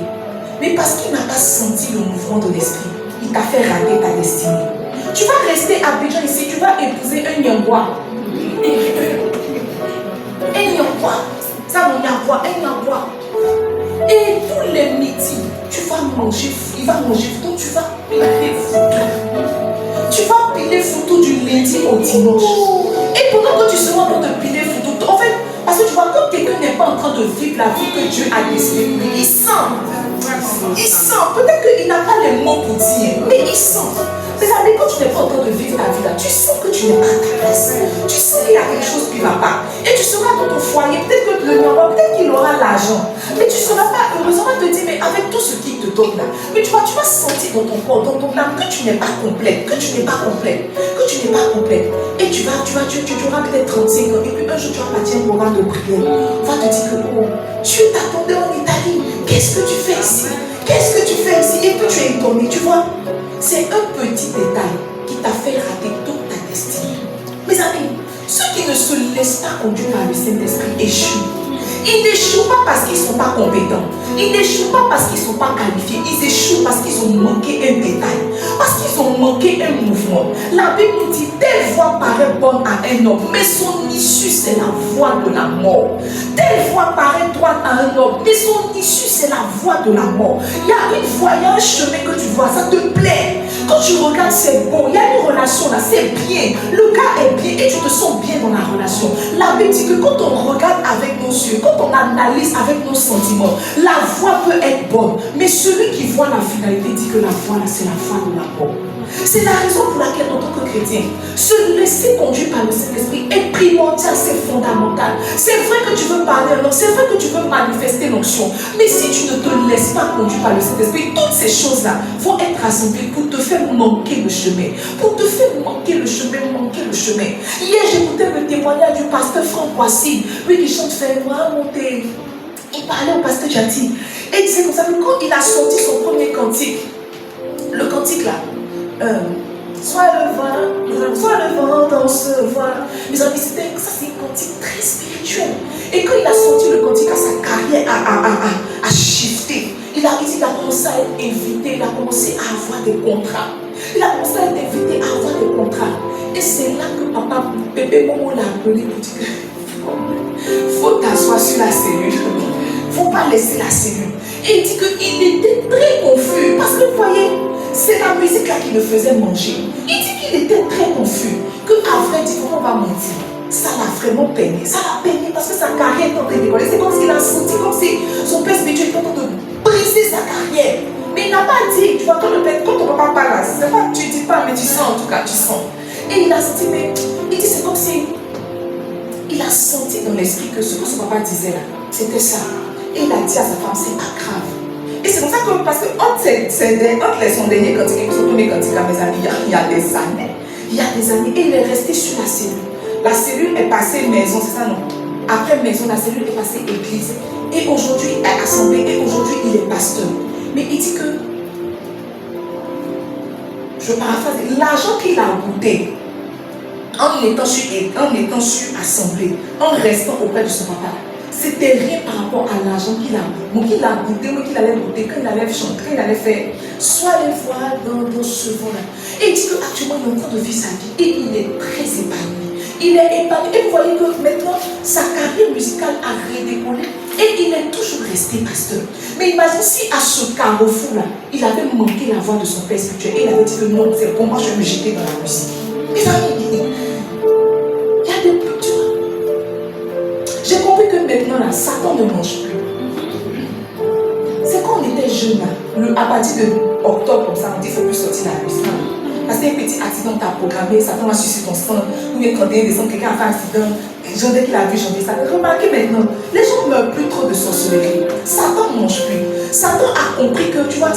Speaker 1: Mais parce qu'il n'a pas senti le mouvement de l'esprit, il t'a fait rater ta destinée. Tu vas rester à Abidjan ici, tu vas épouser un Nyangwa. Un Nyangwa. Ça, mon Nyangwa, un Nyangwa. Et tous les midis, tu vas manger, il va manger foutu, tu vas piler foutu. Tu vas piler foutu du lundi au dimanche. Et pendant que tu seras en train de piler foutu, en fait, parce que tu vois, quand quelqu'un n'est pas en train de vivre la vie que Dieu a décidé pour lui, il sent. Peut-être qu'il n'a pas les mots pour dire, mais il sent. C'est-à-dire, quand tu n'es pas en train de vivre ta vie là, tu sens que tu n'es pas à ta place. Tu sens qu'il y a quelque chose qui ne va pas. Et tu seras dans ton foyer, peut-être que le Nyangwa, peut-être qu'il aura l'argent. Mais tu ne seras pas heureusement te dire, mais avec tout ce qu'il te donne là, mais tu vas sentir dans ton corps, dans ton âme, que tu n'es pas complète, Et tu auras peut-être 35 ans, et puis un jour tu vas partir un programme de prière. On va te dire que, Dieu t'attendait en Italie. Qu'est-ce que tu fais ici? Et puis tu es étonné, tu vois. C'est un petit détail qui t'a fait rater toute ta destinée. Mes amis, ceux qui ne se laissent pas conduire par le Saint-Esprit échouent. Ils n'échouent pas parce qu'ils ne sont pas compétents. Ils n'échouent pas parce qu'ils ne sont pas qualifiés. Ils échouent parce qu'ils ont manqué un détail. Parce qu'ils ont manqué un mouvement. La Bible dit, telle voie paraît bonne à un homme, mais son issue c'est la voie de la mort. Telle voie paraît droite à un homme, mais son issue c'est la voie de la mort. Il y a une voie, il y a un chemin que tu vois, ça te plaît. Quand tu regardes, c'est bon. Il y a une relation là, c'est bien. Le gars est bien et tu te sens bien dans la relation. La Bible dit que quand on regarde avec nos yeux, quand on analyse avec nos sentiments, la voie peut être bonne. Mais celui qui voit la finalité dit que la voie là, c'est la voie de la mort. C'est la raison pour laquelle, en tant que chrétien, se laisser conduire par le Saint-Esprit est primordial, c'est fondamental. C'est vrai que tu veux parler en langue, c'est vrai que tu veux manifester l'onction. Mais si tu ne te laisses pas conduire par le Saint-Esprit, toutes ces choses-là vont être rassemblées pour te faire manquer le chemin. Manquer le chemin. Hier, j'écoutais le témoignage du pasteur Franck Boissy, lui qui chante Fais-moi monter. Il parlait au pasteur Jati. Et il disait comme ça, que quand il a sorti son premier cantique, le cantique là, soit le vent dans ce voile. Mes amis, ça c'est un cantique très spirituel. Et quand il a sorti le cantique, sa carrière a shifté. Il a commencé à être invité, il a commencé à avoir des contrats. Et c'est là que papa, bébé Momo l'a appelé pour dire qu'il faut t'asseoir sur la cellule. Il ne faut pas laisser la cellule. Et il dit qu'il était très confus. Parce que vous voyez, c'est la musique là qui le faisait manger. Il dit qu'il était très confus. Qu'à vrai dire, comment on va mentir? Ça l'a vraiment peiné. Ça l'a peiné parce que sa carrière est en train de décoller. C'est comme s'il a senti, comme si son père spirituel était en train de briser sa carrière. Mais il n'a pas dit, tu vois, quand ton papa parle là, c'est pas, tu ne dis pas, mais tu sens en tout cas, tu sens. Et il a senti, mais il dit, c'est comme si il a senti dans l'esprit que ce que son papa disait là, c'était ça. Et il a dit à sa femme, c'est pas grave. Et c'est pour ça que, parce que entre son dernier cantique et son premier cantique à mes amis, il y a des années. Et il est resté sur la cellule. La cellule est passée maison, c'est ça non? Après maison, la cellule est passée église. Et aujourd'hui, il est assemblée. Et aujourd'hui, il est pasteur. Mais il dit que, je paraphrase, l'argent qu'il a goûté en étant sur assemblée, en restant auprès de son papa,
Speaker 2: c'était rien par rapport à l'argent qu'il a. Donc il a goûté, qu'il allait goûter, quand il allait chanter, quand il allait faire. Soit les voir dans ce vent-là. Et il dit qu'actuellement, il est en train de vivre sa vie. Et il est très épanoui. Il est épanoui. Et vous voyez que maintenant, sa carrière musicale a redécollé. Et il est toujours resté pasteur. Mais imagine si à ce carrefour-là, il avait manqué la voix de son père spirituel. Et il avait dit que non, c'est pour moi, je vais me jeter dans la musique. Il y a des petits. J'ai compris que maintenant, là, Satan ne mange plus. C'est quand on était jeune, là, à partir de octobre, comme ça, on dit qu'il ne faut plus sortir la musique. Parce qu'un petit accident t'a programmé, Satan va sucer ton sang, ou bien quand quelqu'un a fait un accident, Jean dès qu'il a vu chanter ça. Remarquez maintenant, les gens ne meurent plus trop de sorcellerie. Satan ne mange plus. Satan a compris que, tu vois,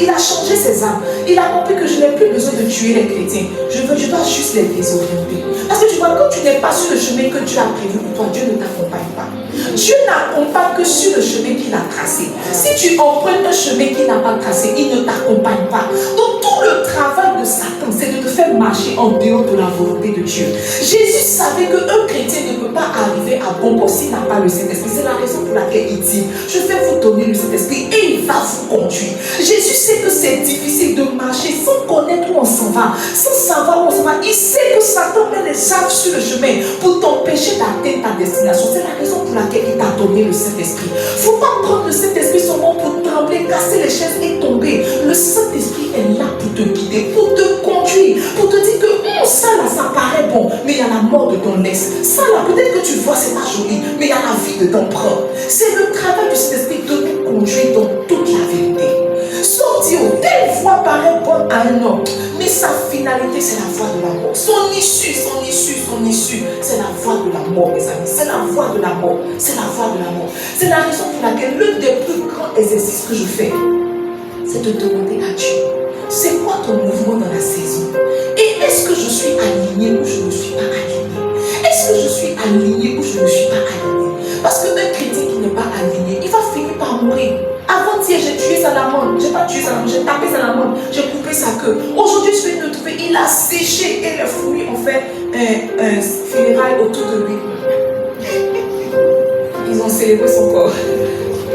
Speaker 2: il a changé ses âmes. Il a compris que je n'ai plus besoin de tuer les chrétiens. Je dois juste les désorienter. Parce que tu vois, quand tu n'es pas sur le chemin que Dieu a prévu pour toi, Dieu ne t'accompagne pas. Dieu n'accompagne que sur le chemin qu'il a tracé. Si tu empruntes un chemin qu'il n'a pas tracé, il ne t'accompagne pas. Donc tout le travail de Satan, c'est de te faire marcher en dehors de la volonté de Dieu. Jésus savait qu'un chrétien ne peut pas arriver à bon port s'il n'a pas le Saint-Esprit. C'est la raison pour laquelle il dit, je vais vous donner le Saint-Esprit et il va vous conduire. Jésus sait que c'est difficile de marcher sans connaître où on s'en va, sans savoir où on s'en va. Il sait que Satan met les arbres sur le chemin pour t'empêcher d'atteindre ta destination. C'est la raison pour laquelle il t'a donné le Saint-Esprit. Il ne faut pas prendre le Saint-Esprit seulement pour trembler, casser les chaises et tomber. Le Saint-Esprit est là pour te guider, pour te conduire, pour te dire que ça là, ça paraît bon, mais il y a la mort de ton ex. Ça là, peut-être que tu vois, c'est pas joli, mais il y a la vie de ton propre. C'est le travail du Saint-Esprit de nous conduire dans toute la vérité. Sortir, telle voie paraît bonne à un homme, mais sa finalité, c'est la voie de la mort. Son issue, c'est la voie de la mort, mes amis. C'est la voie de la mort. C'est la voie de la mort. C'est la raison pour laquelle l'un des plus grands exercices que je fais, c'est de demander à Dieu, c'est quoi ton mouvement dans la saison? Et est-ce que je suis aligné ou je ne suis pas aligné? Est-ce que je suis aligné ou je ne suis pas aligné? Parce qu'un chrétien qui n'est pas aligné, il va finir par mourir. Avant-hier, j'ai tué Salamone. Je n'ai pas tué Salamone, j'ai tapé Salamone, j'ai coupé sa queue. Aujourd'hui, je vais le trouver, il a séché et les fruits ont fait un funérail autour de lui. Ils ont célébré son corps.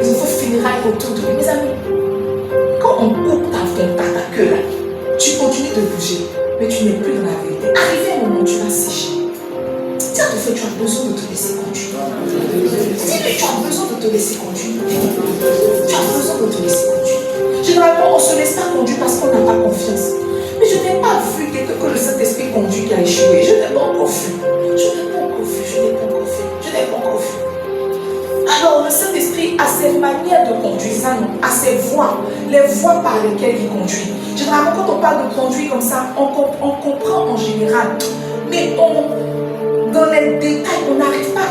Speaker 2: Ils ont fait funérail autour de lui. Mes amis, quand on coupe ta queue là, tu continues de bouger, mais tu n'es plus dans la vérité. Arrivé un moment, tu vas sécher. Tiens, tu as besoin de te laisser conduire. Dis-lui, tu as besoin de te laisser conduire. Tu as besoin de te laisser conduire. Généralement, on ne se laisse pas conduire parce qu'on n'a pas confiance. Mais je n'ai pas vu que le Saint-Esprit conduit qui a échoué. Je n'ai pas encore vu. Alors, le Saint-Esprit a ses manières de conduire, ça, non, a ses voies, les voies par lesquelles il conduit. Généralement, quand on parle de conduire comme ça, on comprend en général. Mais dans les détails, on n'arrive pas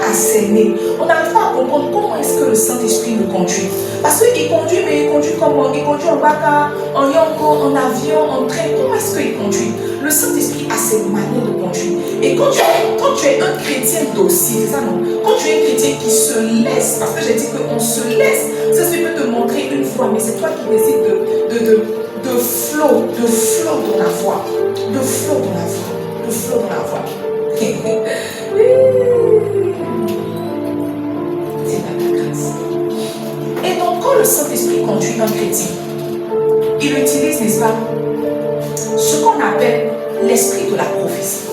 Speaker 2: à cerner. On n'arrive pas à comprendre comment est-ce que le Saint-Esprit nous conduit. Parce qu'il conduit, mais il conduit comment? Il conduit en baka, en yonko, en avion, en train. Comment est-ce qu'il conduit? Le Saint-Esprit a ses manières de conduire. Et quand tu es un chrétien docile, c'est ça non? Quand tu es un chrétien qui se laisse, parce que j'ai dit qu'on se laisse, ça peut te montrer une voie, mais c'est toi qui décides de flow dans la voie. De flow dans la voie. De flow dans la voie. C'est la grâce. Et donc, quand le Saint-Esprit conduit un chrétien, il utilise, n'est-ce pas, ce qu'on appelle l'esprit de la prophétie.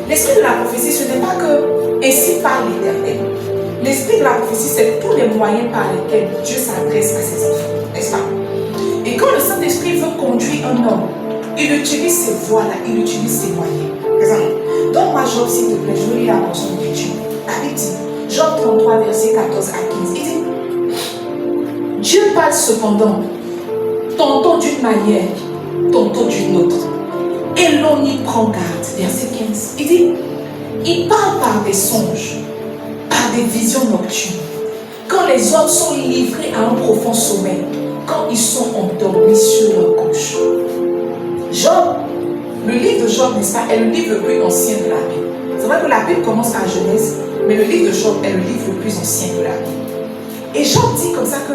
Speaker 2: L'esprit de la prophétie, ce n'est pas que ainsi parle l'Éternel. L'esprit de la prophétie, c'est tous les moyens par lesquels Dieu s'adresse à ses enfants, n'est-ce pas? Et quand le Saint-Esprit veut conduire un homme, il utilise ces voies-là, il utilise ses moyens. Donne-moi Job, s'il te plaît, je veux lire la portion d'écriture. La Bible dit, Job 33, verset 14 à 15, il dit, Dieu parle cependant, tantôt d'une manière, tantôt d'une autre. Et l'on y prend garde. Verset 15. Il dit, il parle par des songes, par des visions nocturnes. Quand les hommes sont livrés à un profond sommeil, quand ils sont endormis sur leur couche. Job, le livre de Job, n'est-ce pas, est le livre le plus ancien de la Bible. C'est vrai que la Bible commence par Genèse, mais le livre de Job est le livre le plus ancien de la Bible. Et Job dit comme ça que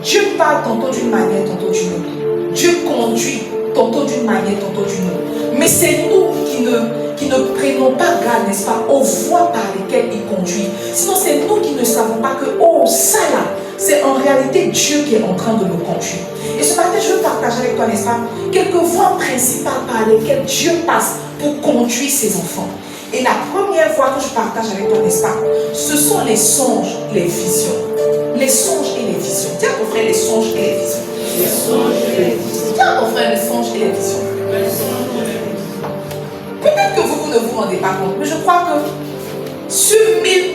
Speaker 2: Dieu parle tantôt d'une manière, tantôt d'une autre. Dieu conduit tantôt d'une manière, tantôt d'une autre. Mais c'est nous qui ne prenons pas garde, n'est-ce pas, aux voies par lesquelles il conduit. Sinon, c'est nous qui ne savons pas que, oh, ça là, c'est en réalité Dieu qui est en train de nous conduire. Et ce matin, je veux partager avec toi, n'est-ce pas, quelques voies principales par lesquelles Dieu passe pour conduire ses enfants. Et la première fois que je partage avec toi, n'est-ce pas, ce sont les songes, les visions. Les songes et les visions. Tiens, mon frère, les songes et les visions. Les songes et les visions. Tiens, mon frère, les songes et les visions. Peut-être que vous ne vous rendez pas compte, mais je crois que sur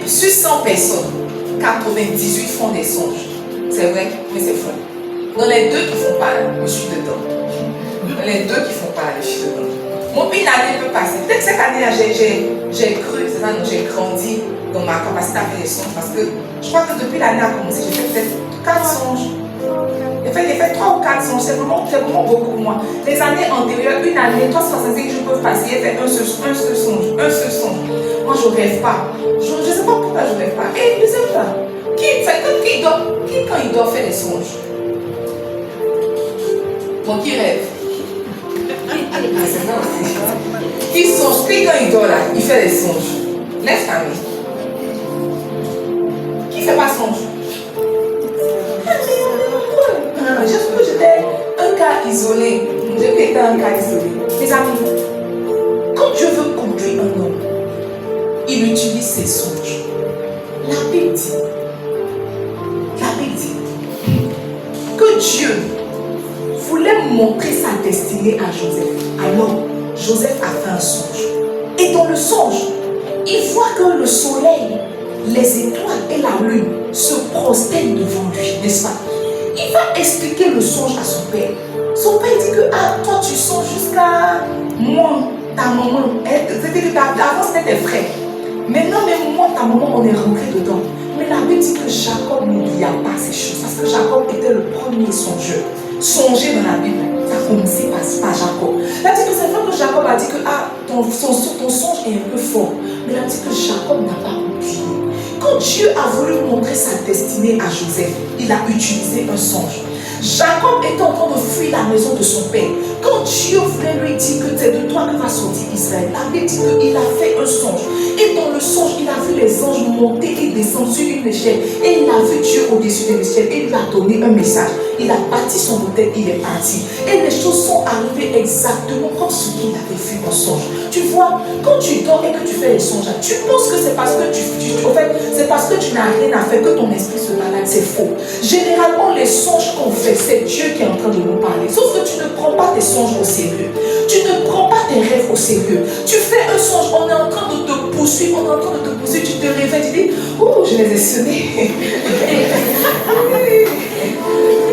Speaker 2: 100 personnes, 98 font des songes. C'est vrai, mais c'est faux. Dans les deux qui ne font pas, je suis dedans. Dans les deux qui ne font pas, je suis dedans. Mon une année peut passer. Peut-être que cette année-là, j'ai cru, c'est ça, j'ai grandi dans ma capacité à faire des songes. Parce que je crois que depuis l'année a commencé, j'ai fait peut-être 4 songes. J'ai fait 3 ou 4 songes. C'est vraiment beaucoup pour moi. Les années antérieures, une année, 365 jours peuvent passer. J'ai fait un seul songe. Moi, je ne rêve pas. Je ne sais pas pourquoi je ne rêve pas. Et deuxième fois, qui quand il dort fait des songes? Bon, qui rêve? Qui songe? Qui quand il dort là, il fait des songes? Lève ta main. Qui ne fait pas songe? Juste que j'étais un cas isolé. J'ai pu être un cas isolé. Mes amis, quand Dieu veut conduire un homme, il utilise ses songes. La Bible dit que Dieu voulait montrer sa destinée à Joseph. Alors, Joseph a fait un songe. Et dans le songe, il voit que le soleil, les étoiles et la lune se prosternent devant lui, n'est-ce pas? Il va expliquer le songe à son père. Son père dit que toi tu songes jusqu'à moi, ta maman. C'était que avant c'était tes frères. Maintenant, même moi, ta maman, on est rentré dedans. Mais la Bible dit que Jacob n'oublia pas ces choses. Parce que Jacob était le premier songeur. Songer dans la Bible, ça a commencé par Jacob. Elle dit que c'est vrai que Jacob a dit que ton songe est un peu fort. Mais elle dit que Jacob n'a pas oublié. Quand Dieu a voulu montrer sa destinée à Joseph, il a utilisé un songe. Jacob était en train de fuir la maison de son père. Quand Dieu voulait lui dire que c'est de toi que va sortir Israël, la Bible dit qu'il a fait un songe. Et dans le songe, il a vu les anges monter et descendre sur une échelle. Et il a vu Dieu au-dessus de l'échelle. Et il lui a donné un message. Il a bâti son hôtel, il est parti. Et les choses sont arrivées exactement comme ce qu'il avait vu en songe. Tu vois, quand tu dors et que tu fais les songes, tu penses que c'est parce que c'est parce que tu n'as rien à faire que ton esprit se balade. C'est faux. Généralement, les songes qu'on fait, c'est Dieu qui est en train de nous parler. Sauf que tu ne prends pas tes songes au sérieux. Tu ne prends pas tes rêves au sérieux. Tu fais un songe, on est en train de te poursuivre, tu te réveilles, tu dis, oh, je les ai semés.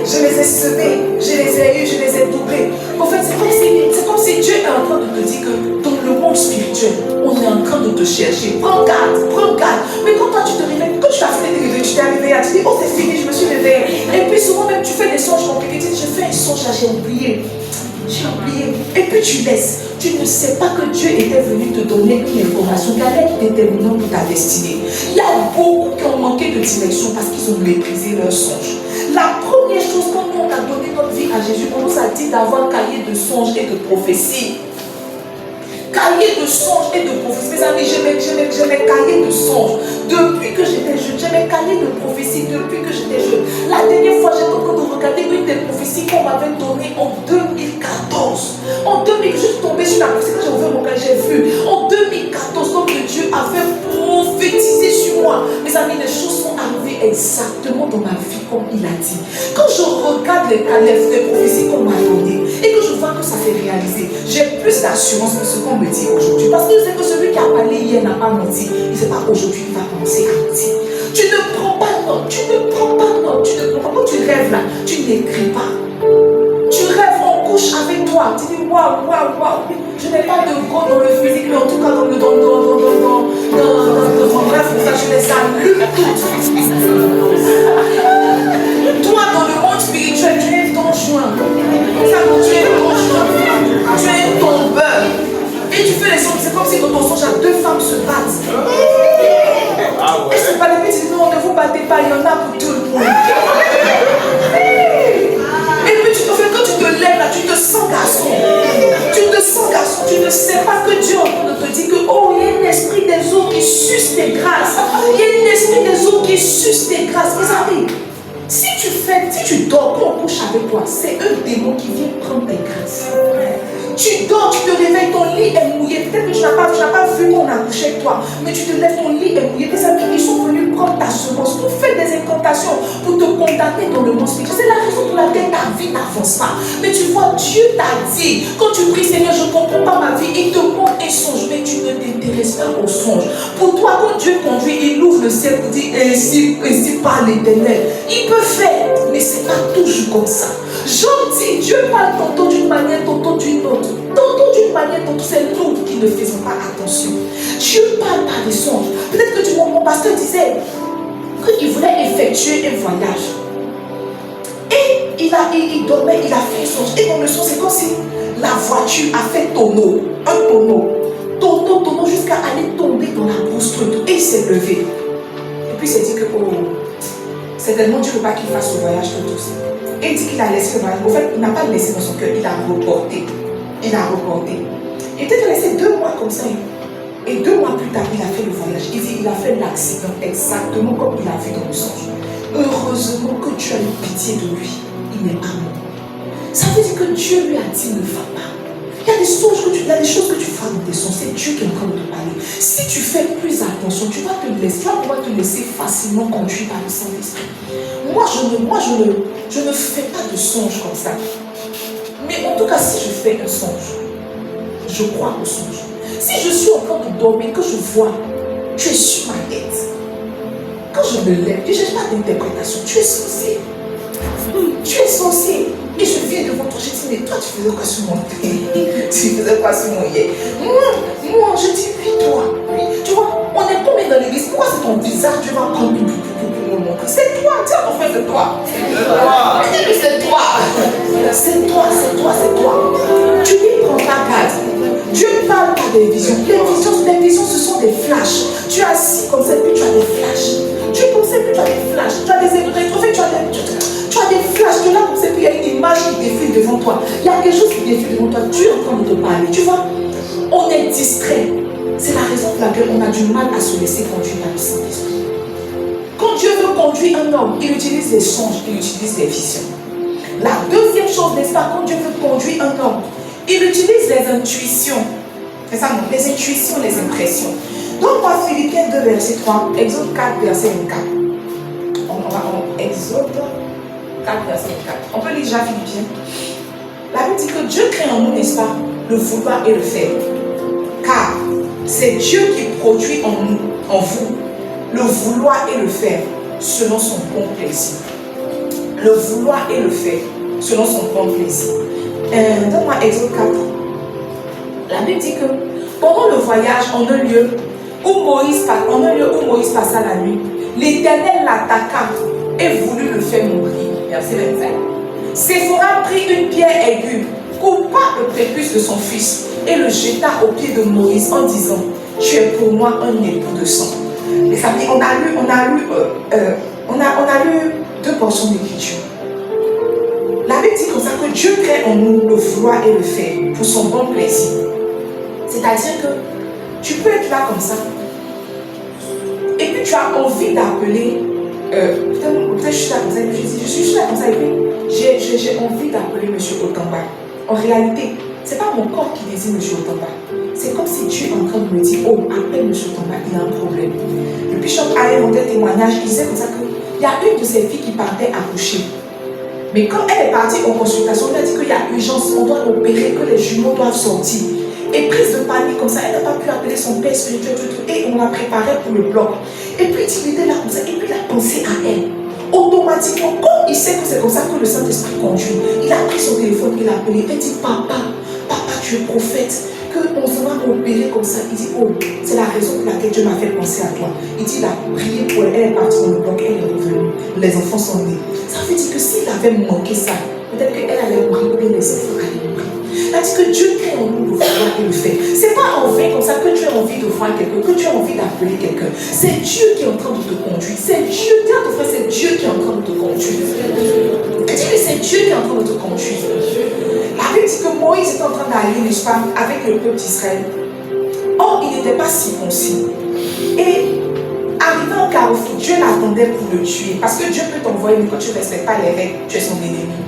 Speaker 2: Je les ai semés, je les ai eus, je les ai doublés. En fait, c'est comme si Dieu est en train de te dire que dans le monde spirituel, on est en train de te chercher. Prends garde. Mais quand toi tu te réveilles, quand tu as fait des réveils, tu t'es réveillé, tu dis, oh c'est fini, je me suis réveillée. Et puis souvent même tu fais des songes compliqués, tu dis, je fais un songe là, j'ai oublié. Et puis tu laisses. Tu ne sais pas que Dieu était venu te donner une information qui allait être déterminante pour ta destinée. Il y a beaucoup qui ont manqué de direction parce qu'ils ont méprisé leur songe. La première chose, quand on a donné notre vie à Jésus, on nous a dit d'avoir un cahier de songes et de prophéties. Cahier de songes et de prophéties. Mes amis, j'ai mes cahiers de songes. Depuis que j'étais jeune, j'ai mes cahiers de prophéties depuis que j'étais jeune. La dernière fois, j'étais en train de regarder une des prophéties qu'on m'avait donnée en 2014. En 2000, je suis tombée sur la prophétie, quand j'ai ouvert mon cahier, j'ai vu. En 2014, comme que Dieu avait prophétisé sur moi. Mes amis, les choses sont arrivées exactement dans ma vie comme il a dit. Quand je regarde les prophéties qu'on m'a données et que je vois que ça s'est réalisé, j'ai plus d'assurance que ce qu'on me dit aujourd'hui. Parce que je sais que celui qui a parlé hier n'a pas menti. Il ne sait pas aujourd'hui qu'il va commencer à mentir. Tu ne prends pas note. Quand tu rêves là, tu n'écris pas. Tu rêves, on couche avec toi. Tu dis waouh. Je n'ai pas de go dans le physique, mais en tout cas dans mon rêve, pour ça je les allume toutes. Toi, dans le monde spirituel, tu es ton joint. Tu es ton beurre. Et tu fais les songes, c'est comme si dans ton songe, deux femmes se battent. Et c'est pas les petits, non, ne vous battez pas, il y en a pour tout le monde. Et puis quand tu te lèves là, tu te sens garçon. couches avec toi, c'est un démon qui vient prendre tes grâces. Tu dors, tu te réveilles, ton lit est mouillé. Peut-être que tu n'as pas vu qu'on a couché avec toi, mais tu te lèves, ton lit est mouillé. Tes amis, ils sont venus prendre ta semence pour faire des incantations, pour te condamner dans le monde spirituel. C'est la raison pour laquelle ta vie n'avance pas. Mais tu vois, Dieu t'a dit, quand tu pries, Seigneur, je ne comprends pas ma vie, il te montre un songe, mais tu ne t'intéresses pas au songe. Pour toi, quand Dieu conduit, il ouvre le ciel pour dire, ainsi par l'Éternel. Il peut faire, mais ce n'est pas toujours comme ça. Jean dit, Dieu parle tantôt d'une manière, tantôt d'une autre. Tantôt d'une manière, tantôt c'est nous qui ne faisons pas attention. Dieu parle par des songes. Peut-être que mon pasteur disait qu'il voulait effectuer un voyage. Et il dormait, il a fait un songe. Et dans le songe, c'est comme si la voiture a fait tonneau. Un tonneau. Tonneau jusqu'à aller tomber dans la brousse truc. Et il s'est levé. Et puis il s'est dit que certainement Dieu ne veut pas qu'il fasse ce voyage tout douce. Et il dit qu'il a laissé le voyage. En fait, il n'a pas laissé dans son cœur, il a reporté. Il a reporté. Il était resté 2 mois comme ça. Et 2 mois plus tard, il a fait le voyage. Il dit qu'il a fait l'accident exactement comme il a vu dans le songe. Heureusement que Dieu a eu pitié de lui. Il n'est pas mort. Ça veut dire que Dieu lui a dit ne va pas. Il y a des choses que tu vois dans tes songes. C'est Dieu qui est en train de te parler. Si tu fais plus attention, tu vas pouvoir te laisser facilement conduire par le Saint-Esprit. Moi, je ne fais pas de songe comme ça. Mais en tout cas, si je fais un songe, je crois au songe. Si je suis en train de dormir, que je vois, tu es sur ma tête. Quand je me lève, je ne cherche pas d'interprétation. Tu es sorcier. Tu es sorcier. Et je viens devant toi, je dis, mais toi, tu faisais quoi sur mon thé? Tu faisais quoi sur mon yé? Moi, je dis, oui, toi. Oui. Tu vois, on est tombé dans l'église. Pourquoi c'est ton visage? Tu vas prendre pour me montrer. C'est toi. Tiens, ton frère, c'est toi. C'est toi. C'est toi. C'est toi. Tu lui prends ta garde. Dieu parle pas des visions. Les visions, ce sont des flashs. Tu es assis comme ça, puis tu as des flashs. Tu es comme ça, puis tu as des flashs. Tu as des rétrophées, tu as des flashs. Tu es là comme ça, puis il y a une image qui défile devant toi. Il y a quelque chose qui défile devant toi. Dieu est en train de te parler. Tu vois, on est distrait. C'est la raison pour laquelle on a du mal à se laisser conduire par le Saint-Esprit. Quand Dieu veut conduire un homme, il utilise les songes, il utilise les visions. La deuxième chose, n'est-ce pas, quand Dieu veut conduire un homme, il utilise les intuitions. C'est ça, non? Les intuitions, les impressions. Donc, moi, Philippiens 2, verset 3, Exode 4, verset 24. Exode 4, verset 24. On peut lire déjà Philippiens. La Bible dit que Dieu crée en nous, n'est-ce pas, le vouloir et le faire. Car c'est Dieu qui produit en nous, en vous, le vouloir et le faire selon son bon plaisir. Le vouloir et le faire selon son bon plaisir. Donne-moi Exode 4. La Bible dit que pendant le voyage, en un lieu où Moïse passa la nuit, l'Éternel l'attaqua et voulut le faire mourir. Verset 25. Séphora prit une pierre aiguë, coupa le prépuce de son fils et le jeta aux pieds de Moïse en disant, tu es pour moi un époux de sang. Les amis, on a lu 2 portions d'écriture. La Bible dit comme ça que Dieu crée en nous le vouloir et le faire pour son bon plaisir. C'est-à-dire que tu peux être là comme ça et puis tu as envie d'appeler, peut-être je suis là comme ça et puis je suis là comme ça et puis j'ai envie d'appeler M. Otamba. En réalité, ce n'est pas mon corps qui désire M. Otamba. C'est comme si Dieu est en train de me dire, oh, appelle M. Otamba, il a un problème. Le bishop allait rendre un témoignage, il disait comme ça qu'il y a une de ses filles qui partait accoucher. Mais quand elle est partie en consultation, elle a dit qu'il y a urgence, on doit opérer, que les jumeaux doivent sortir. Et prise de panique comme ça, elle n'a pas pu appeler son père spirituel, et on l'a préparé pour le bloc. Et puis il était là comme ça, et puis il a pensé à elle. Automatiquement, comme il sait que c'est comme ça que le Saint-Esprit conduit, il a pris son téléphone, il a appelé, il a dit, papa, tu es prophète, qu'on se va opérer comme ça. Il dit, oh, c'est la raison pour laquelle Dieu m'a fait penser à toi. Il dit, il a prié pour elle, elle est partie dans le bloc, elle est revenue, les enfants sont nés. Ça veut dire que s'il avait manqué ça, peut-être qu'elle allait mourir, ou bien les enfants allaient mourir. C'est-à-dire que Dieu crée en nous le vouloir et le faire. Ce n'est pas en vain comme ça que tu as envie de voir quelqu'un, que tu as envie d'appeler quelqu'un. C'est Dieu qui est en train de te conduire. C'est Dieu, dis à ton frère, c'est Dieu qui est en train de te conduire. Dis-lui, c'est Dieu qui est en train de te conduire. La Bible dit que Moïse est en train d'aller, n'est-ce pas, avec le peuple d'Israël. Or, il n'était pas circoncis. Et arrivé au carrefour, Dieu l'attendait pour le tuer. Parce que Dieu peut t'envoyer, mais quand tu ne respectes pas les règles, tu es son ennemi.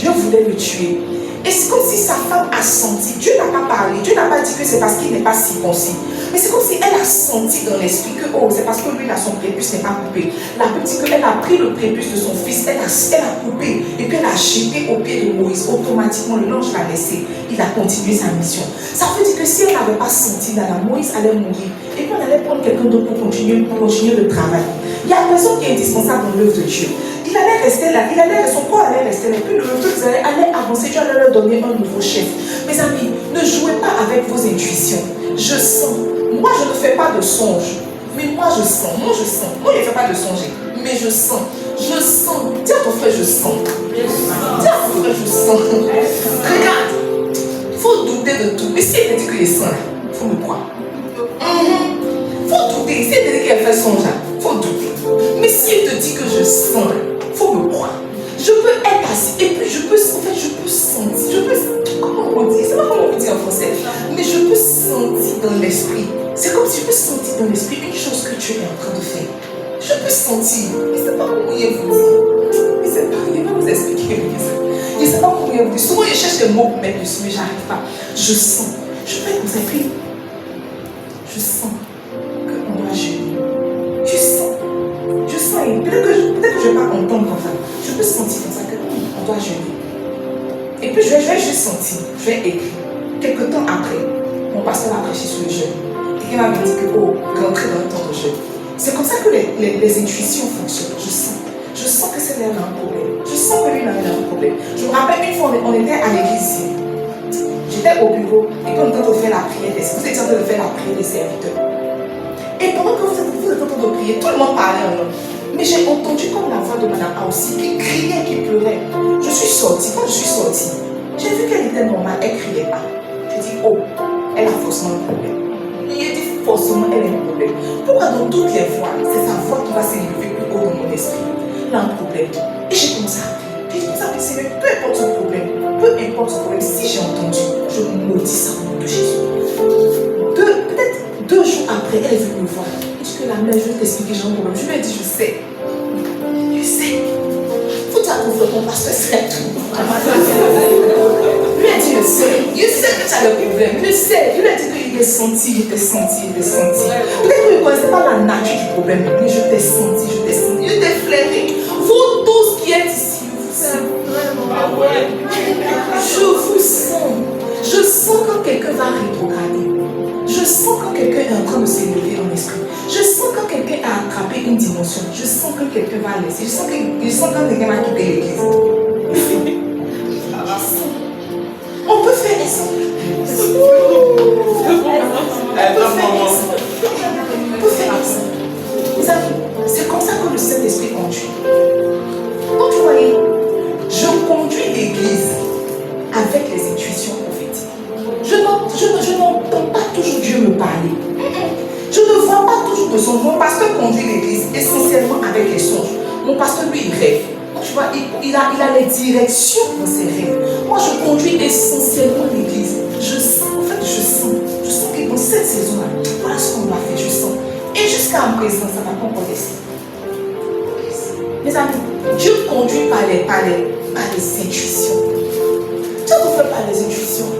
Speaker 2: Dieu voulait le tuer. Et c'est comme si sa femme a senti. Dieu n'a pas parlé. Dieu n'a pas dit que c'est parce qu'il n'est pas circoncis. Mais c'est comme si elle a senti dans l'esprit que c'est parce que lui, là, son prépuce n'est pas coupé. La Bible dit qu'elle a pris le prépuce de son fils, elle a coupé et puis elle a jeté au pied de Moïse. Automatiquement, l'ange l'a laissé. Il a continué sa mission. Ça veut dire que si elle n'avait pas senti là, Moïse allait mourir. Et puis on allait prendre quelqu'un d'autre pour continuer le travail. Il y a personne qui est indispensable dans l'œuvre de Dieu. Il allait rester là, son corps allait rester là. Puis le peuple allait avancer, Dieu allait leur donner un nouveau chef. Mes amis, ne jouez pas avec vos intuitions. Je sens. Moi, je ne fais pas de songe. Mais moi, je sens. Moi, je sens. Moi, je ne fais pas de songer. Mais je sens. Je sens. Dis à ton frère, je sens. Dis à ton frère, je sens. Regarde. Il faut douter de tout. Mais si elle te dit qu'il est saint, il faut me croire. Il faut douter. Si elle te dit qu'elle fait songe, il faut douter. Mais si elle te dit que je sens, il faut me croire. Je peux être assis et puis je peux sentir. Comment on dit? Je ne sais pas comment on dit en français. Mais je peux sentir dans l'esprit. C'est comme si je peux sentir dans l'esprit une chose que tu es en train de faire. Je peux sentir. Je ne sais pas comment il vous dire. Je ne sais pas, il va vous expliquer. Je ne sais pas comment il vous dire. Souvent, je cherche des mots pour mettre dessus, mais je n'arrive pas. Je sens. Je peux être comme ça. Et puis, je sens qu'on doit jeûner. Je sens. Je sens. Peut-être que je ne vais pas entendre comme ça. Je peux sentir comme ça qu'on doit jeûner. Et puis, je vais juste sentir. Je vais écrire. Quelque temps après, mon pasteur a prêché sur le jeûne. Et il m'a dit que, rentrer dans le temps de jeûne. C'est comme ça que les intuitions fonctionnent. Je sens que c'est là un problème. Je sens que lui, il a un problème. Je me rappelle une fois, on était à l'église ici. J'étais au bureau et puis on était en train de faire la prière des serviteurs. Vous étiez en train de faire la prière des serviteurs. Et pendant que vous êtes en train de prier, tout le monde parlait en langue. Mais j'ai entendu comme la voix de Madame Aoussi qui criait, qui pleurait. Je suis sortie. Quand je suis sortie, j'ai vu qu'elle était normale, elle ne criait pas. J'ai dit, elle a forcément un problème. Il a dit forcément, elle a un problème. Pourquoi dans toutes les voix, c'est sa voix qui va s'élever plus haut dans mon esprit? Elle a un problème. Et j'ai commencé à prier. J'ai commencé à prier, Seigneur, peu importe son problème, si j'ai entendu, je maudis ça au nom de Jésus. Peut-être 2 jours après, elle est venue me voir. Elle dit que la mère, je vais t'expliquer, j'ai un problème. Je lui ai dit, je sais. Je sais. Faut dire à ton frère, mon pasteur sait tout. Lui a dit, je sais. Je sais que tu as le problème. Je sais. Je lui ai dit qu'il est senti, Peut-être que vous ne connaissez pas la nature du problème, mais je t'ai senti. Je t'ai flairé. Vous tous qui êtes ici, vous savez. Je vous sens. Je sens quand quelqu'un va rétrograder. Je sens quand quelqu'un est en train de s'élever dans l'esprit. Je sens quand quelqu'un a attrapé une dimension. Je sens quand quelqu'un va laisser. Je sens quand quelqu'un va quitter l'église. On peut faire ça. Mes amis, c'est comme ça que le Saint-Esprit conduit. Donc, vous voyez, je conduis l'église avec les intuitions prophétiques. Je n'entends pas toujours Dieu me parler. Je ne vois pas toujours de songes. Mon pasteur conduit l'église essentiellement avec les songes. Mon pasteur, lui, il rêve. Donc, tu vois, il a les directions dans ses rêves. Moi, je conduis essentiellement l'église. Je sens que dans cette saison-là, voilà ce qu'on doit faire, je sens. Et jusqu'à présent, ça n'a pas encore laissé. Mes amis, Dieu conduit par les intuitions. Dieu ne fait pas les intuitions.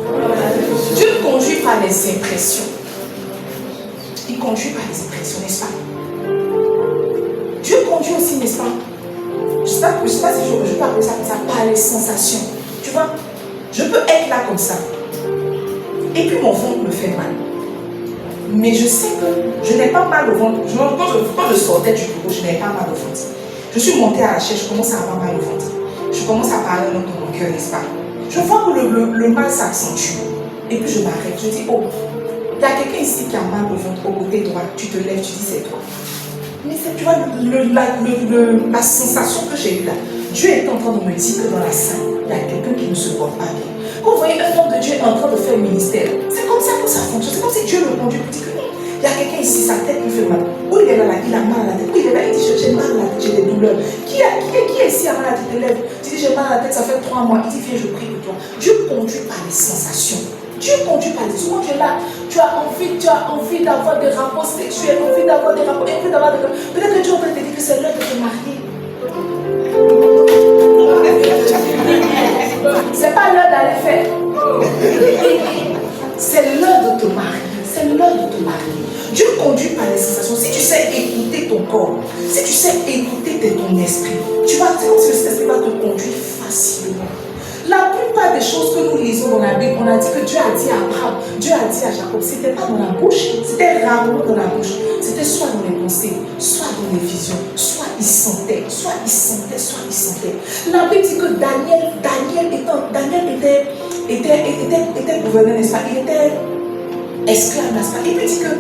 Speaker 2: Dieu conduit par les impressions. Il conduit par les impressions, n'est-ce pas? Dieu conduit aussi, n'est-ce pas? Je ne sais pas si je peux appeler ça comme ça, par les sensations. Tu vois, je peux être là comme ça. Et puis mon ventre me fait mal. Mais je sais que je n'ai pas mal au ventre. Quand je sortais du bureau, je n'avais pas mal au ventre. Je suis montée à la chaise, je commence à avoir mal au ventre. Je commence à parler au nom de mon cœur, n'est-ce pas? Je vois que le mal s'accentue. Et puis je m'arrête, je dis, il y a quelqu'un ici qui a mal au ventre, au côté droit. Tu te lèves, tu dis, c'est toi. Mais tu vois, la sensation que j'ai eue là, Dieu est en train de me dire que dans la salle, il y a quelqu'un qui ne se porte pas bien. Quand vous voyez un homme de Dieu en train de faire le ministère, c'est comme ça que ça fonctionne. C'est comme si Dieu le conduit pour dire que non, il y a quelqu'un ici, sa tête lui fait mal. Ou il est là, il a mal à la tête. Ou il est là, il dit, j'ai mal à la tête, j'ai des douleurs. Qui est ici a mal à la tête? Il lève. Tu dis, j'ai mal à la tête, ça fait 3 mois. Il dit, viens, je prie pour toi. Dieu conduit par les sensations. Dieu conduit par les sensations. Souvent, tu es là, tu as envie d'avoir des rapports sexuels, envie d'avoir des rapports, peut-être que Dieu peut te dire que c'est l'heure de te marier. faire. C'est l'heure de te marier. C'est l'heure de te marier. Dieu conduit par les sensations. Si tu sais écouter ton corps, si tu sais écouter ton esprit, tu vas, c'est comme si le Saint-Esprit va te conduire facilement. La plupart des choses que nous lisons dans la Bible, on a dit que Dieu a dit à Abraham, Dieu a dit à Jacob, c'était pas dans la bouche, c'était rarement dans la bouche, c'était soit dans les pensées, soit dans les visions, soit il sentait, soit il sentait, soit il sentait. La Bible dit que Daniel était gouverneur, n'est-ce pas? Il était esclave, n'est-ce pas? Et puis il dit que